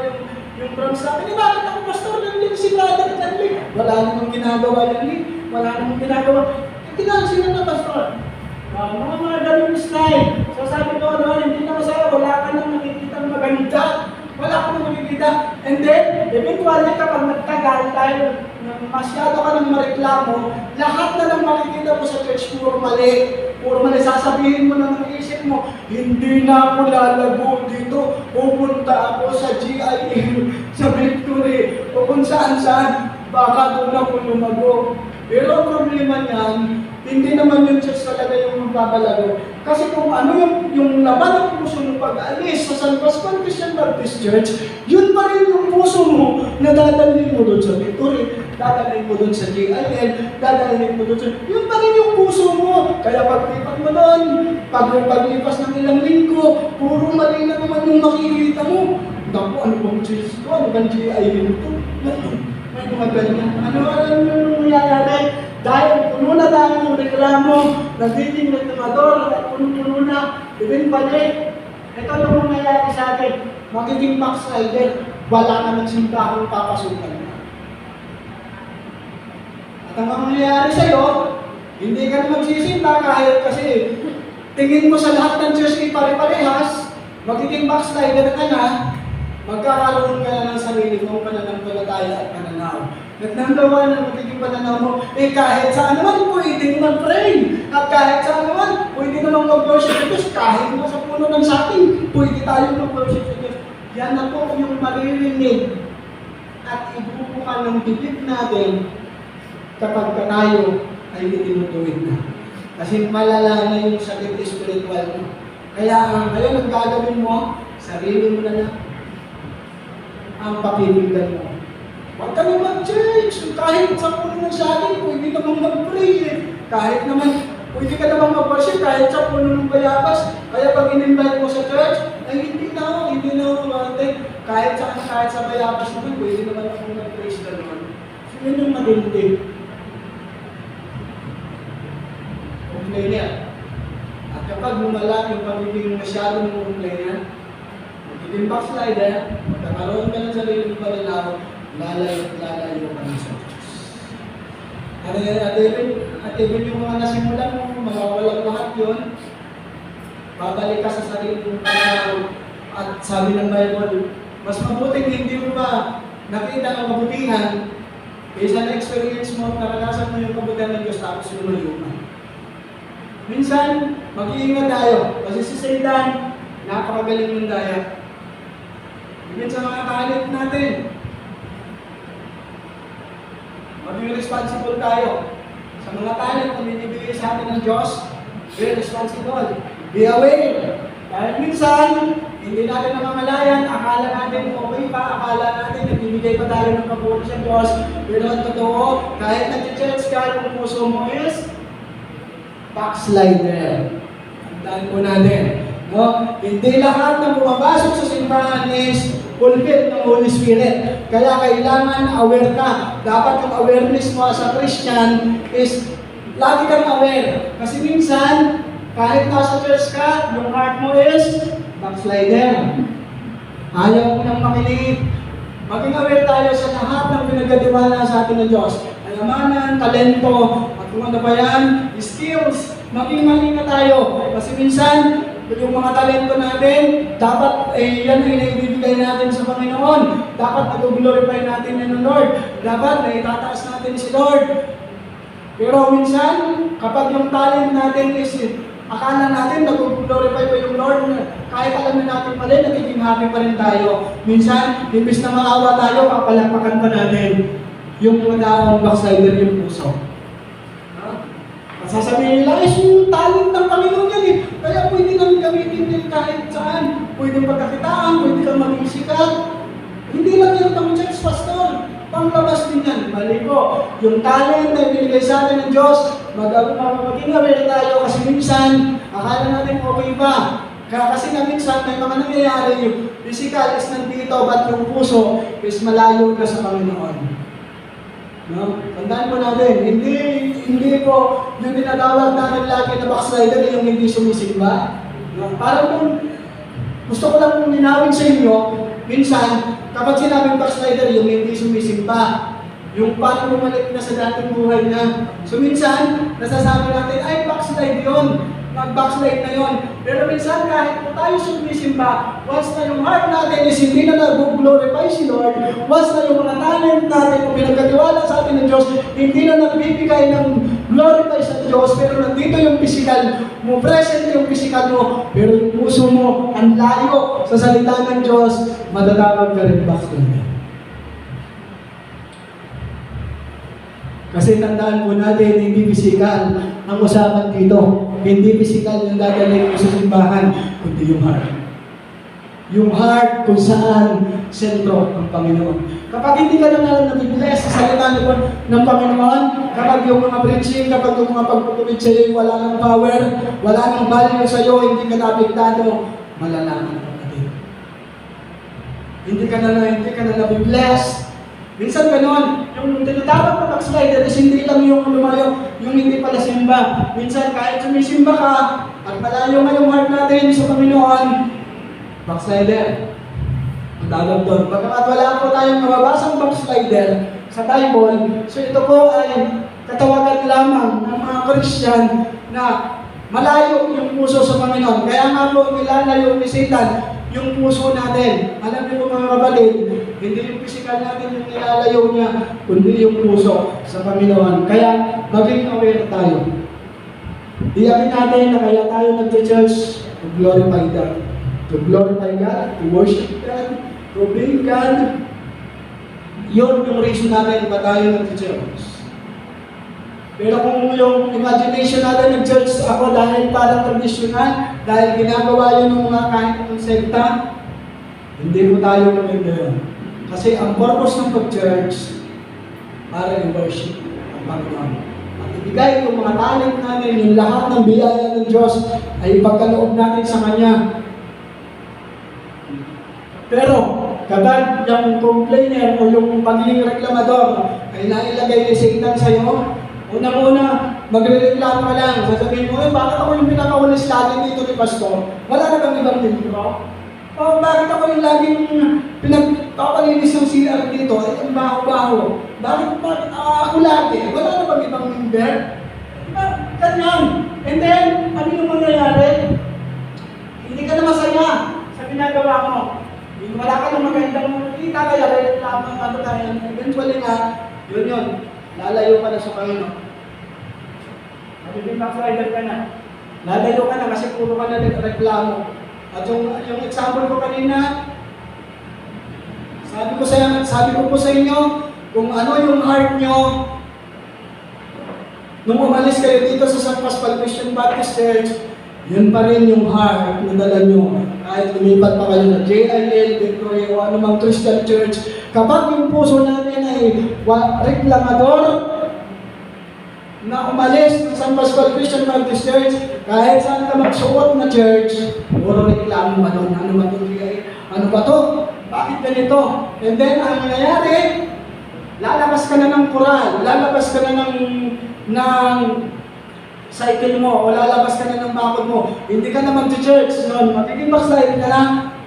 yung bronze sa akin. Bakit ako pastor? Nandiyan si brother Chanley. Wala namang ginagawa yan eh. Wala namang ginagawa. Tingnan sila na pastor. Mga ganun style. So sabi ko naman, hindi na masaya. Wala ka nang nakikita maganda. Wala ka nang makikita. And then, eventually kapag nagtagal tayo, masyado ka nang mareklamo, lahat na lang makikita mo sa church, puro mali. Puro mali. Sasabihin mo na ng isip mo, hindi na ako lalago dito. Pupunta ako sa GIL, sa Victory, o kung saan-saan. Baka doon ako lumago. Pero ang problema niyan, hindi naman yung church talaga yung magpapalago. Kasi kung ano yung laman ng puso mo pag-alis sa San Pascual Christian Baptist Church, yun pa rin yung puso mo na dadalhin mo doon sa Victory, dadalhin mo doon sa GIL, dadalhin mo doon sa... Yun pa rin yung puso mo. Kaya paglipat mo doon, paglipas ng ilang linggo, puro mali na naman yung makikita mo. Naku, ano bang Jesus ko? Ano bang GIM ko? May mga ganyan. Ano nangyayari? Dahil puno na tayo ng reklamo, nagiging reklamador, puno-puno na, ibig balik. Ito yung nangyayari sa atin. Magiging backslider, wala na nagsintahang papasukan. At ang mangyayari sa'yo, hindi ka na magsisinta kahit kasi tingin mo sa lahat ng church ay pare-parehas, magiging backslider ka na, magkakaroon ka na ng sarili mong pananampalataya at pananaw. Nagnangawa na magiging pananaw mo, kahit saan naman pwede mag-pray. At kahit saan naman pwede naman mag-worship sa Diyos. Kahit mo sa puno ng sating, pwede tayo mag-worship sa Diyos. Yan na po yung maririnig at ibubukan ng bibig natin kapag tayo ay itinutuwid na. Kasi malala na yung sakit spiritual mo. Kaya ngayon ang gagawin mo, sarili mo na lang ang pakibigyan mo. Huwag ka na mag-church. Kahit sa puno ng sating, pwede namang mag-pray. Kahit naman, pwede ka namang mag-worship kahit sa puno ng bayabas. Kaya pag in-invite mo sa church, ay hindi na ako mante. Kahit sa bayabas naman, pwede naman ako mag-praise the Lord. So yun yung matindig. Complainer. At kapag lumala yung pagiging masyadong complainer, magiging backslider, magkakaroon ka ng sarili ng pananaw, lalayo ka ng sa Diyos. At even yung mga nasimulan mo, mawawalang lahat yun, babalik ka sa sarili ng pananaw. At sabi ng Bible, mas mabuting hindi mo pa nakita ang kabutihan kaysa na-experience mo, naranasan mo yung kabutihan ng Diyos tapos lumayo ka. Minsan, mag-iingat tayo kasi si Satan, napakagaling ng daya. Minsan mga kahalit natin, maging responsible tayo sa mga talent na binibigay sa atin ng Diyos. Be responsible. Be aware. Dahil minsan, hindi natin namamalayan, akala natin okay pa, akala natin nagbibigay pa tayo ng kabuti sa Diyos. Pero ang totoo, kahit nag-church ka, yung puso mo is backslider. Tandaan po natin. No? Hindi lahat ng bumabasok sa simbahan is fulfilled ng Holy Spirit. Kaya kailangan aware ka. Dapat yung awareness mo as a Christian is lagi kang aware. Kasi minsan, kahit nasa church ka, yung heart mo is backslider. Ayaw mo nang makinig. Maging aware tayo sa lahat ng pinagkatiwala sa atin ng Diyos. Kayamanan, talento, at kung ano ba yan, skills. Maging malinga tayo. Kasi minsan, yung mga talento natin, dapat yan ay naibibigay natin sa Panginoon. Dapat nag-glorify natin ng Lord. Dapat na itataas natin si Lord. Pero minsan, kapag yung talent natin is, akala natin nag-glorify pa yung Lord, kahit alam na natin mali, nagiging happy pa rin tayo. Minsan, imbis na maawa tayo, papalampakan pa natin yung mga taong backslider yung puso. Sasabihin nila, yung talent ng Panginoon yan eh. Kaya pwede nang gamitin din kahit saan. Pwede pagkakitaan, pwede kang maging sikat. Hindi lang yan pang church pastor. Panglabas din yan. Mali po. Yung talent na binigay sa atin ng Diyos, maging aware tayo kasi minsan, akala natin okay pa. Kasi nga minsan, may mga nangyayari yung physical is nandito, but yung puso is malayo na sa Panginoon. No? Tandaan po natin, hindi po yung tinatawag natin lagi na backslider yung hindi sumisimba. No? Parang kung gusto ko lang kung linawin sa inyo, minsan, kapag sinabing backslider yung hindi sumisimba, yung paano bumalik na sa dating buhay na. So minsan, nasasabi natin, ay backslide yun, mag-backslide na yun. Pero minsan kahit po tayo sumisimba, once na yung heart natin is hindi na nag-glorify si Lord, once na yung mga talent natin kung pinagkatiwala sa atin ng Diyos, hindi na nagbibigay ng glorify sa Diyos, pero nandito yung physical mo, present yung physical mo, pero yung puso mo, ang layo sa salita ng Diyos, matatawag ka rin backslider. Kasi tandaan po natin, hindi physical ang usapan dito. Hindi physical yung dadalhin mo sa simbahan, kundi yung heart. yung heart kung saan sentro ang Panginoon. Kapag hindi ka na nabibless sa salita ng Panginoon, kapag yung mga preaching, kapag yung mga pagpupumit sa iyo, wala nang power, wala nang value sa iyo, hindi ka nabiglado, malalaman ka natin. Hindi ka na nabibless. Minsan ganon, yung tinatawag na backslider is hindi lang yung lumayo, yung hindi pala simba. Minsan kahit sumisimba ka, at malayo nga yung heart natin sa Panginoon, backslider. Ang tawag doon. Pagkakat wala po tayong nababasang backslider sa Bible, so ito po ay katawagan lamang ng mga Christian na malayo yung puso sa Panginoon. Kaya nga po nilalayo ni Satan yung puso natin. Alam niyo po mga kapatid, hindi yung physical natin yung nilalayo niya, kundi yung puso sa Panginoon. Kaya maging aware tayo. Iyakin natin na kaya tayo nag-church to glorify God. To glorify God, to worship God, to obey God. Yun yung reason natin ba tayo nag-church. Pero kung yung imagination natin nag-church ako dahil parang traditional, dahil ginagawa yun ng mga kahit ng sekta, hindi mo tayo maganda yun. Kasi ang purpose ng pag-church, para i-worship ang Panginoon. At ibigay yung mga talent natin, yung lahat ng biyaya ng Diyos, ay ipagkaloob natin sa Kanya. Pero, kapag yung complainer o yung pagiging reklamador ay nailagay ni Satan sa iyo, una-una, magre-reklamo ka lang. Sasabihin mo, bakit ako yung pinakawalis lagi dito ni Pastor? Wala na bang ibang dito? O bakit ako yung laging pinagpapalinis ng CR dito? Ay, ang baho-baho. Bakit ako lagi? Wala na bang ibang member? Ganyan. And then, ano yung mangyayari? Hindi ka na masaya sa ginagawa mo. Wala ka na magandang makikita, kaya reklamo ano tayo. Eventually nga, yun. Lalayo ka na sa Panginoon. Magiging backslider ka na. Lalayo ka na kasi puro ka na nagreklamo. At yung example ko kanina, sabi ko po sa inyo, kung ano yung heart nyo, nung umalis kayo dito sa San Pascual Christian Baptist Church, yun pa rin yung heart na dala nyo. Kahit lumipat pa kayo na JIL, Victoria, o anumang Christian Church, kapag yung puso natin ay reklamador na umalis ng San Pascual Christian Baptist Church, kahit saan ka magsuot na church, puro reklamo ka doon. Ano ba ito? Ano ba ito? Bakit ganito? And then, ang nangyayari, lalabas ka na ng koral, lalabas ka na ng cycle mo, o lalabas ka na ng bakod mo. Hindi ka naman to church noon, magiging backslide ka na.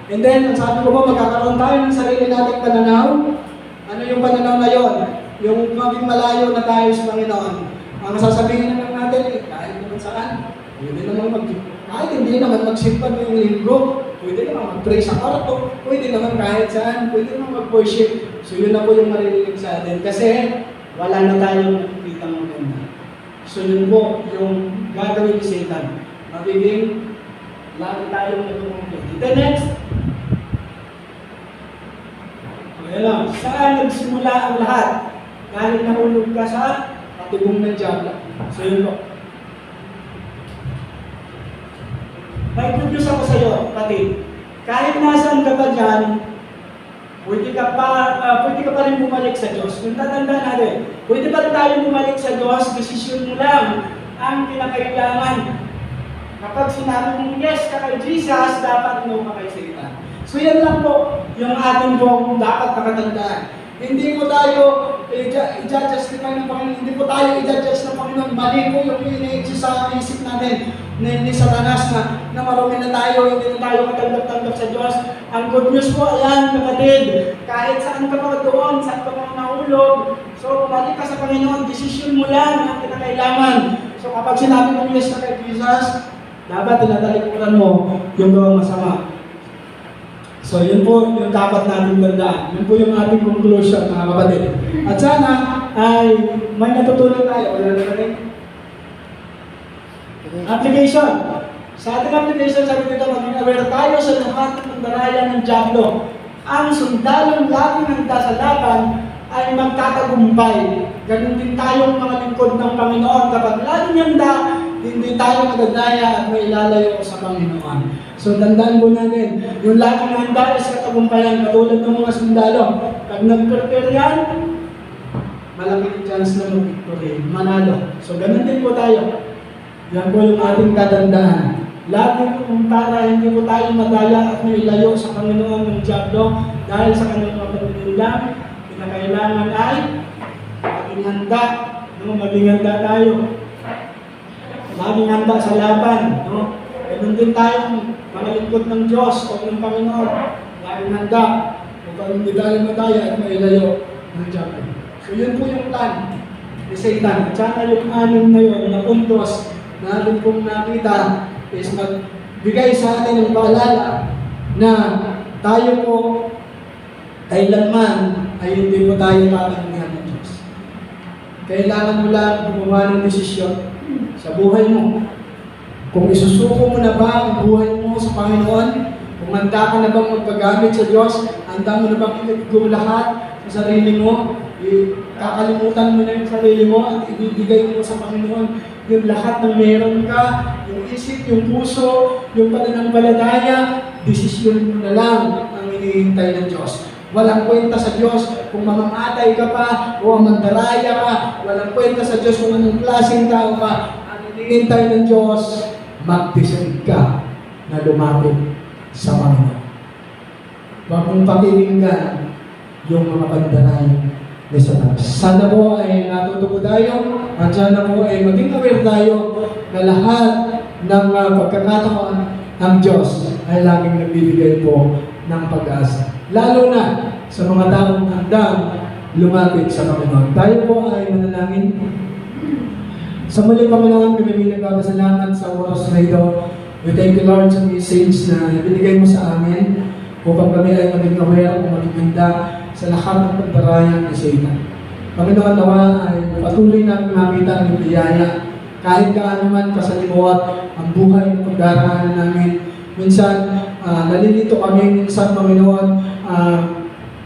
And then, ang sabi ko po, magkakaroon tayo ng sarili nating pananaw. Ano yung pananaw na yon? Yung maging malayo na tayo sa Panginoon. Ang sasabihin na lang natin, kahit naman saan, kahit hindi naman magsimpa ng linggo, pwede naman mag-pray sa kwarto, pwede naman kahit saan, pwede naman mag-worship. So yun na po yung maririnig sa atin. Kasi wala na tayong nakikita ng maganda. So yun po yung gagawin ni Satan. Magiging lagi tayong nagkukumplit. Then next, ayan, saan nagsimula ang lahat? Kahit nahulog ka sa patibong ng Diablo. So yun po. May good news ako sa iyo, kapatid. Kahit nasaan ka pa dyan, pwede ka pa rin bumalik sa Diyos. Kung tatanda natin, pwede pa rin tayo bumalik sa Diyos, desisyon mo lang ang kinakailangan. Kapag sinabi mong yes ka kay Jesus, dapat no ka kay Satan. So yan lang po yung ating pong dapat nakatandaan. Hindi po tayo i-justify ng Panginoon, hindi po tayo i-judge ng Panginoon. Mali po yung ina-exist sa isip natin ni Satanas na marumi na tayo, hindi na tayo matanggap-tanggap sa Diyos. Ang good news po, ayan kapatid, kahit saan ka pa doon, saan ka pa nahulog, so balik ka sa Panginoon, desisyon mo lang ang kinakailangan. So kapag sinabi mo yes na kay Jesus, dapat tinatalikuran mo yung gawang masama. So yun po yung dapat natin tandaan. Yun po yung ating conclusion, mga kapatid. At sana ay may natutunan tayo. Wala na rin. Application. Sa ating application, sabi dito, maging aware tayo sa lahat ng daraya ng Diablo. Ang sundalong laging handa sa laban ay magtatagumpay. Ganun din tayong mga lingkod ng Panginoon. Kapag laging handa, hindi tayo magdadaya at may ilalayo sa Panginoon. So tandaan po natin, yung laging handa sa katagumpayan, katulad ng mga sundalo. Pag nag-prepare yan, malaking chance na mag-victory, manalo. So ganun din po tayo. Yan po yung ating katandaan. Lagi kung para hindi po tayo madala at mailayo sa Panginoon ng Diablo dahil sa kanyang mga pagdindang, kinakailangan ay maging handa. No? Maging handa tayo. Maging handa sa laban. No? Ganun din tayong mga lingkod ng Diyos o ng Panginoon. Maging handa upang hindi tayo madaya at mailayo ng Diablo. So yun po yung plan ni Satan. At sana yung anim na yun na puntos na atin pong nakita is magbigay sa atin ng paalala na tayo po kailanman ay hindi po tayo tatanggihan ng Diyos. Kailangan mo lang gumawa ng desisyon sa buhay mo. Kung isusuko mo na ba ang buhay mo sa Panginoon, kung handa ka na bang magpagamit sa Diyos, handa mo na bang ikagawin lahat sa sarili mo, kakalimutan mo na yung sarili mo at ibibigay mo sa Panginoon yung lahat ng meron ka, yung isip, yung puso, yung pananampalataya, desisyon mo na lang ang hinihintay ng Diyos. Walang kwenta sa Diyos kung mamamatay ka pa o mandaraya ka. Walang kwenta sa Diyos kung anong klaseng tao ka. Ang hinihintay ng Diyos, mag-decide ka na lumapit sa Panginoon. Huwag mong pakinggan yung mga pandaraya ni Satan. Sana po ay natututo tayo at sana po ay maging aware tayo na lahat ng pagkakataon ng Diyos ay laging nagbibigay po ng pag-asa. Lalo na sa mga taong handang lumapit sa Panginoon. Tayo po ay manalangin. Sa muli, Panginoon, kami nagpapasalamat sa oras na ito. We thank you, Lord, sa message na binigay mo sa amin upang kami ay maging aware o maging handa sa lahat ng pagdarayan ni Satan. Panginoon, nawa ay patuloy namin makita ang biyaya kahit gaano man kasalimuot ang buhay ng pagdaraanan namin. Minsan, nalilito kami, minsan, Panginoon,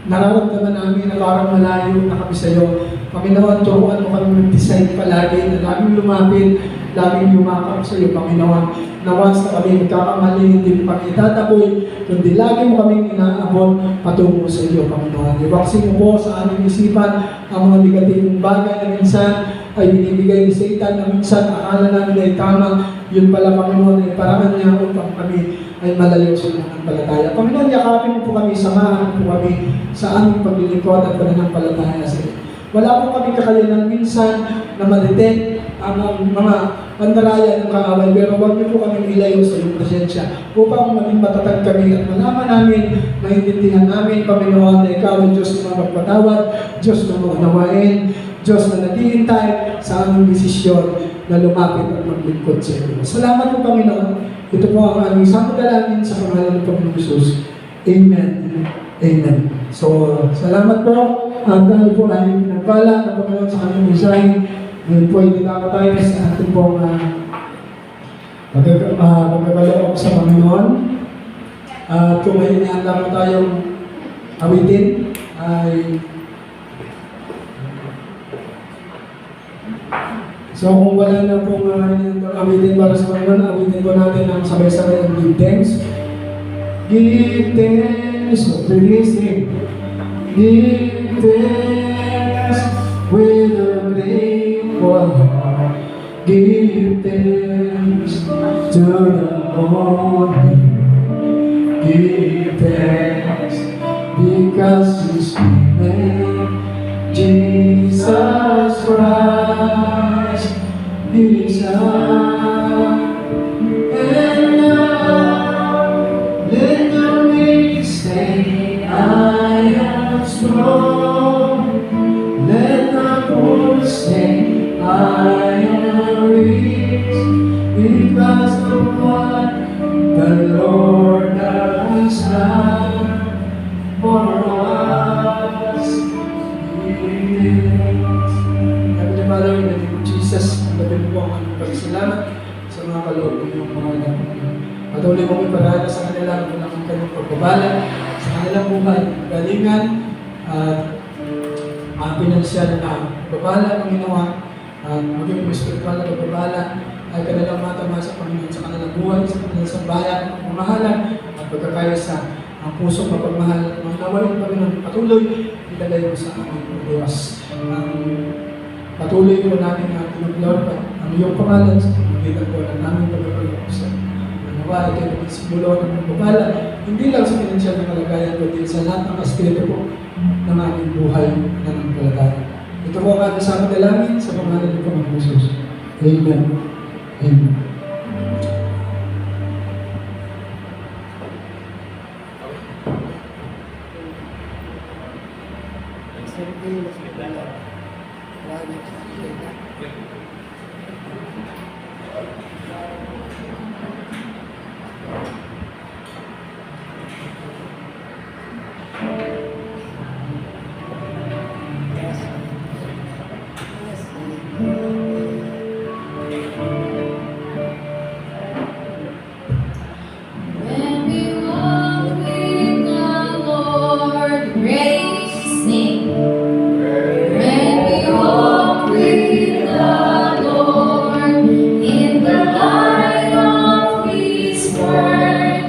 nararamdaman namin na parang malayo na kami sa iyo. Panginoon, turuan mo kami mag-decide palagi na laging lumapit, laging yumakap sa iyo, Panginoon. Na once na kami magkakamali, hindi kami itataboy, kundi lagi mo kaming inaabot patungo sa iyo, Panginoon. Iwaksin mo po sa aming isipan ang mga negatibong bagay na minsan ay binibigay ni Satan na minsan akala namin ay tama. Yun pala, Panginoon, ay paraan niya upang kami ay malayo sa pananampalataya. Panginoon, yakapin mo po kami, samahan po kami sa aming paglilingkod at pananampalataya sa iyo. Wala po kami kakayanan minsan na ma-detect ang mga pandaraya ng kaaway, pero huwag niyo po kami ilayo sa iyong presensya upang maging matatag kami at malaman namin, maintindihan namin, Panginoon, na ikaw ang Diyos na magpatawad, Diyos na maunawain, Diyos na naghihintay sa aming desisyon na lumapit at maglingkod sa iyo. Salamat po, Panginoon. Ito po ang aming samudalangin sa pangalan ng Panginoong Jesus. Amen. Amen. So, salamat po. Ang dahil po ay nagbala ng Panginoon sa kanyang mensahe. Ngayon po ay dinaka tayo sa ating pong pagkakaloob sa Panginoon. At kung may inihanda po tayong awitin, ay so kung wala na pong awitin para sa Panginoon, awitin po natin ang sabay-sabay ang give thanks. Give thanks for releasing. Give thanks with a grateful heart. Give thanks to the Holy. Give thanks because His name, Jesus Christ, is God. And now let the weak say, I am strong. Let the poor say, I am rich, because of what the Lord has done for us. Heavenly Father, in the name of Jesus, ang gabi po ang aming pagsalamat sa mga kaloob ng mga anak mo. Patuloy mo iparada sa kanila ang kanyang pagbabala, sa kanilang buhay, galingan, at pinansyal na pagbabala ng ginawa, maging spiritual na pagbabala, ay kanilang matama sa Panginoon sa kanilang buhay sa kanilang sambahayan, ang pagmamahalan, at pagkakaya sa ang pusong mapagmahal, ang nawalan pa rin ng patuloy, ilagay mo sa aming Diyos. Patuloy po natin ang pinag-glorify ang iyong pangalan sa pagpagitan po ng aming pagkakalukusan. Nawa, ito yung simulo ng pagpapala, hindi lang sa pinansyal na kalagayan, kundi sa lahat ng aspecto po ng aming buhay na ng kalagayan. Ito po ang ating sama dalangin sa pangalan ng Panginoon Jesus. Amen. Amen. When we walk with the Lord, praise sing. When we walk with the Lord in the light of His word,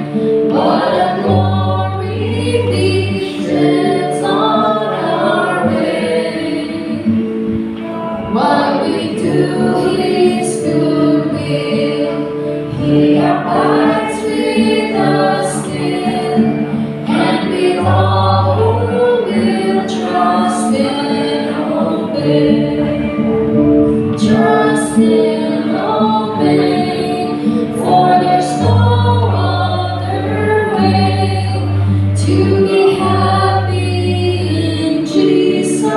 what a glory visions on our way. What we do His good will, He abides with us still, and with all who will trust and obey. Trust and obey, for there's no other way to be happy in Jesus,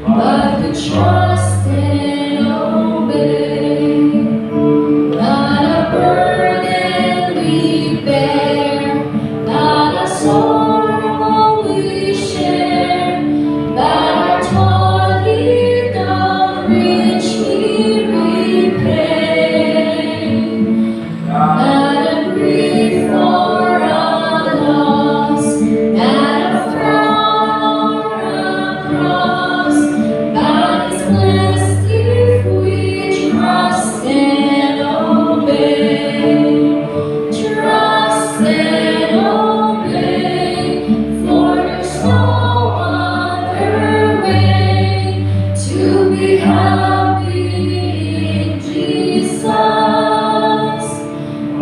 but to trust and obey. Not a burden we bear, not a sorrow we share, but our toiling of richly repay. Not a grief or a loss, not a frown or a cross, but is blessed if we trust and obey. Trust and obey, for there's no other way to be happy in Jesus,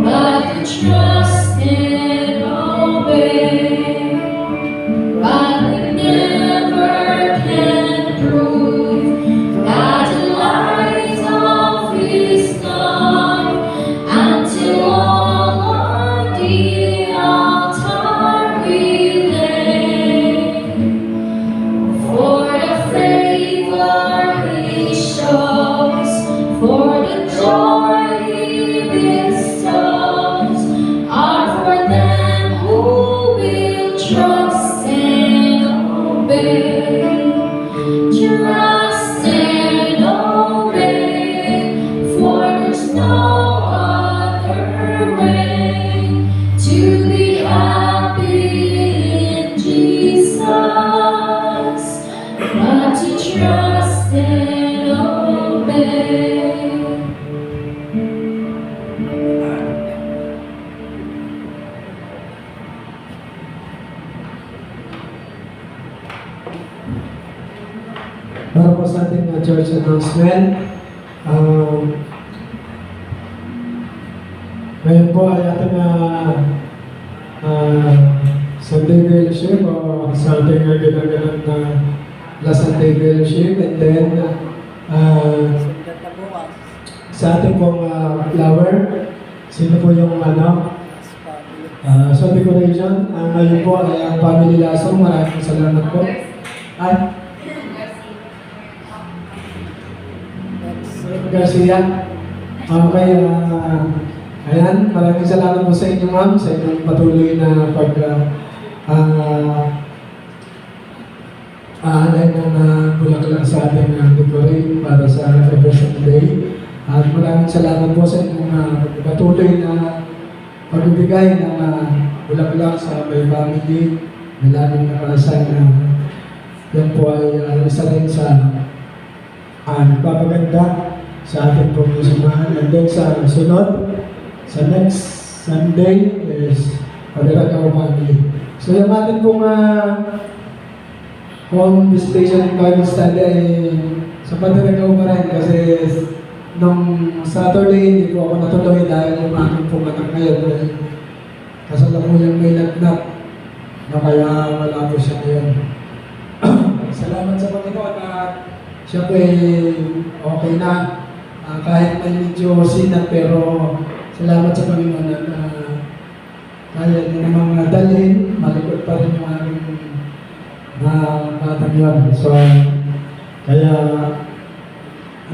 but to trust and obey. But we never can prove that the light of His love until all on the altar we lay. For the favor He shows, for the joy He bestows, are for them who will trust and obey. Trust and obey, for there's no other way to be happy in Jesus, but to trust and obey. Para po sa ating church announcement, ngayon po ay ating Sunday fellowship o sa ating ginagalang na last Sunday fellowship, and then Sundat na bukas. sa ating pong flower, sino po yung sa decoration, ngayon po ay ang family Lasong, maraming salamat po. At Garcia. Okay, ayan, maraming salamat po sa inyo, ma'am, sa inyong patuloy na aanay ng bulaklak sa ating decorate para sa Reversion Day. At maraming salamat po sa inyong patuloy na pagbibigay ng bulaklak sa may family na laging nakalasan na yan po ay isa rin sa nagpapaganda sa ating pong samahan. And then sa sunod, sa next Sunday is Padiragaw Family. So yung ating pong home visitation Bible study ay sa Padiragaw pa rin kasi nung Saturday hindi po ako natuloy dahil yung aking pong anak ngayon kasalukuyang may lagnat na kaya wala po siya ngayon. Salamat sa Panginoon na siya po ay okay na. Kahit may medyo sinat pero salamat sa Panginoon na kaya niya namang dalhin, malikot pa rin yung aming batang yun. So, kaya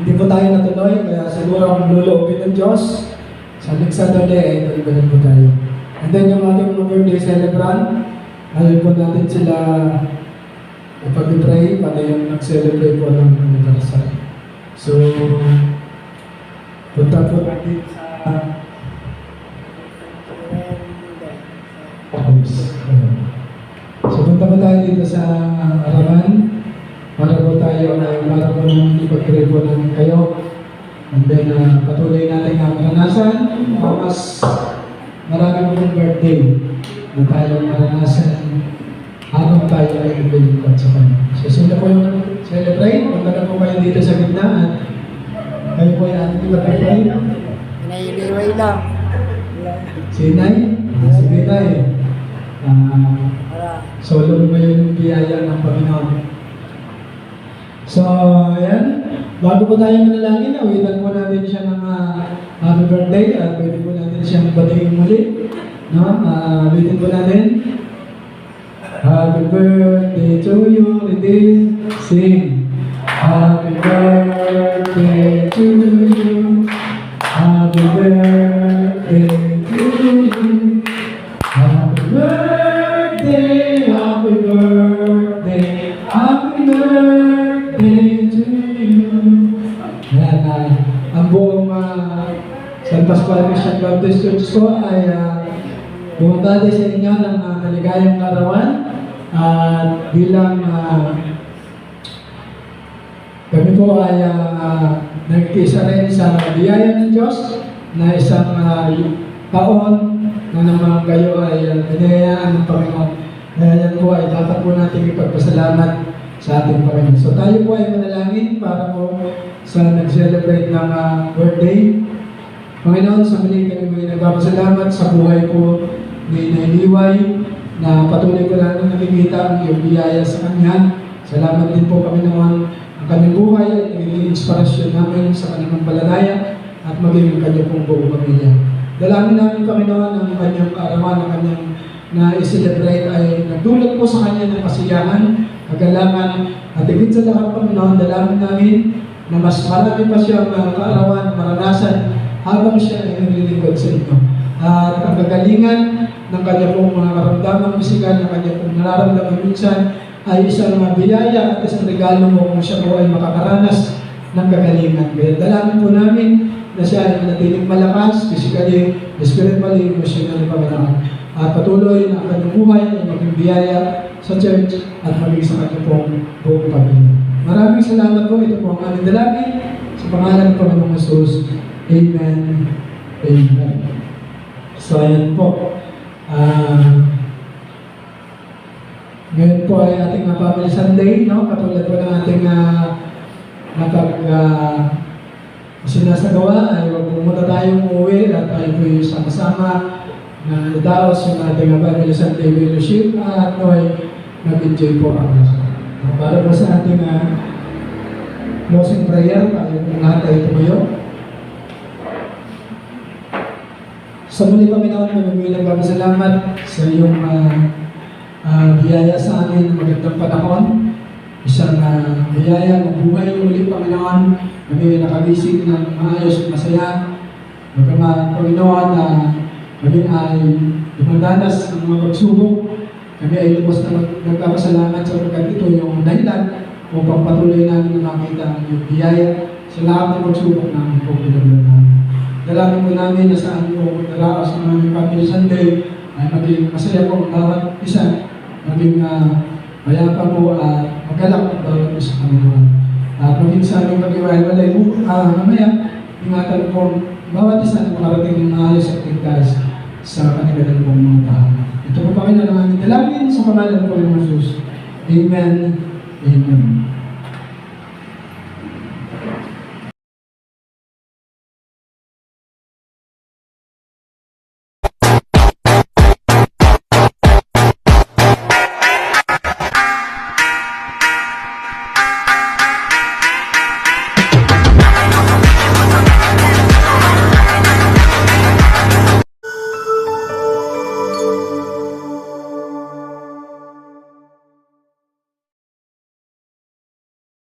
hindi po tayo natuloy, kaya siguro ang luluopin ng Diyos sa next Saturday ay tuloy po tayo. And then yung ating mga birthday celebrant, ayaw po natin sila ipag-pray para yung nag-celebrate po ng anniversary. So, punta po natin sa So, punta po tayo dito sa Araman para po tayo para po nang ipag-pray po namin kayo. And then, patuloy natin ang maranasan. Mas marami pong birthday na tayo maranasan habang tayo ay naglilingkod sa Kanya. So, sila po yung celebrate. Punta na po kayo dito sa gitna at kayo po yung ating ipag-pray. Nailiway lang. Si Inay, si Inay. Solo ba yung biyaya ng Panginoon? So, ayan. Bago po tayo manalangin, awitan po natin siya ng happy birthday at pwede po natin siyang batiin muli. No? Awitin po natin. Happy birthday to you, Redin. Sing. Happy birthday to you. Happy birthday to you. Happy birthday, happy birthday, happy birthday to you. Yan, ang buong San Pascual Christian Baptist Church ko ay bumabati sa inyo ng maligayang karawan at bilang kami po ay nagkisa rin sa biyaya ng Diyos na isang taon na naman kayo ay binayaan ng Panginoon. Kaya yan po ay dapat po natin ipagpasalamat sa ating Panginoon. So tayo po ay manalangin para po sa nag-celebrate ng birthday. Panginoon, sa muli kami may nagpapasalamat sa buhay po ni Nailiway na patuloy ko lang nakikita ang iyong biyaya sa Kanya. Salamat din po kami naman ang kanyang buhay at naging inspirasyon namin sa kanyang palalaya at maging kanyang pong buong pamilya. Dalangin namin, Panginoon, ang kanyang kaarawan, ang kanyang na-celebrate ay nagdulot po sa kanya ng kasiyahan, kagalangan, at higit sa lahat, Panginoon, dalangin namin na mas marami pa siyang kaarawan, maranasan, habang siya ay naglilingkod sa inyo. At ang kagalingan ng kanya pong mga karamdaman pisikal, ng kanya pong nararamdaman minsan, ay isang biyaya at isang regalo mo kung siya po ay makakaranas ng kagalingan. Kaya dalangin po namin na siya ay manatiling malakas, physically, spiritually, emotionally, Panginoon. At patuloy na ang kanyang buhay ay maging biyaya sa church at maging sa kanyang buong pamilya. Maraming salamat po. Ito po ang aming dalangin sa pangalan ng Panginoong Jesus. Amen. Amen. So, ayan po. Ngayon po ay ating Family Sunday, no? Katulad po ng ating sinasagawa ay huwag muna tayong umuwi at tayo po yung sama-sama na daos yung ating Family Sunday fellowship at naway nag-enjoy po ang para po sa ating closing prayer, tayo po lahat ay tumayo. Sa muli Panginoon, maraming nagpapasalamat sa iyong biyaya sa amin ng magandang panahon. Isang biyaya ng buhay muli, Panginoon. Kami nakagising ng maayos at masaya. Bagaman, Panginoon, kami ay dumadanas ng mga pagsubok. Kami ay lubos na nagpapasalamat sa pagkat ito yung dahilan upang patuloy namin na makita ang iyong biyaya sa lahat ng pagsubok namin po pinaglan namin. Dalangin po namin na saan po naraos ng aming Family Sunday ay maging masaya po ang bawat isa, maging mayapa po at magalak ang bawat isa Panginoon. At maging sa aming pag-iwalay mo, mamaya, ingatan po bawat isa na makarating ng maayos at tigtas sa kanilang pong mga tahanan. Ito po Panginoon ang aming dalangin sa pangalan po ng Jesus. Amen. Amen.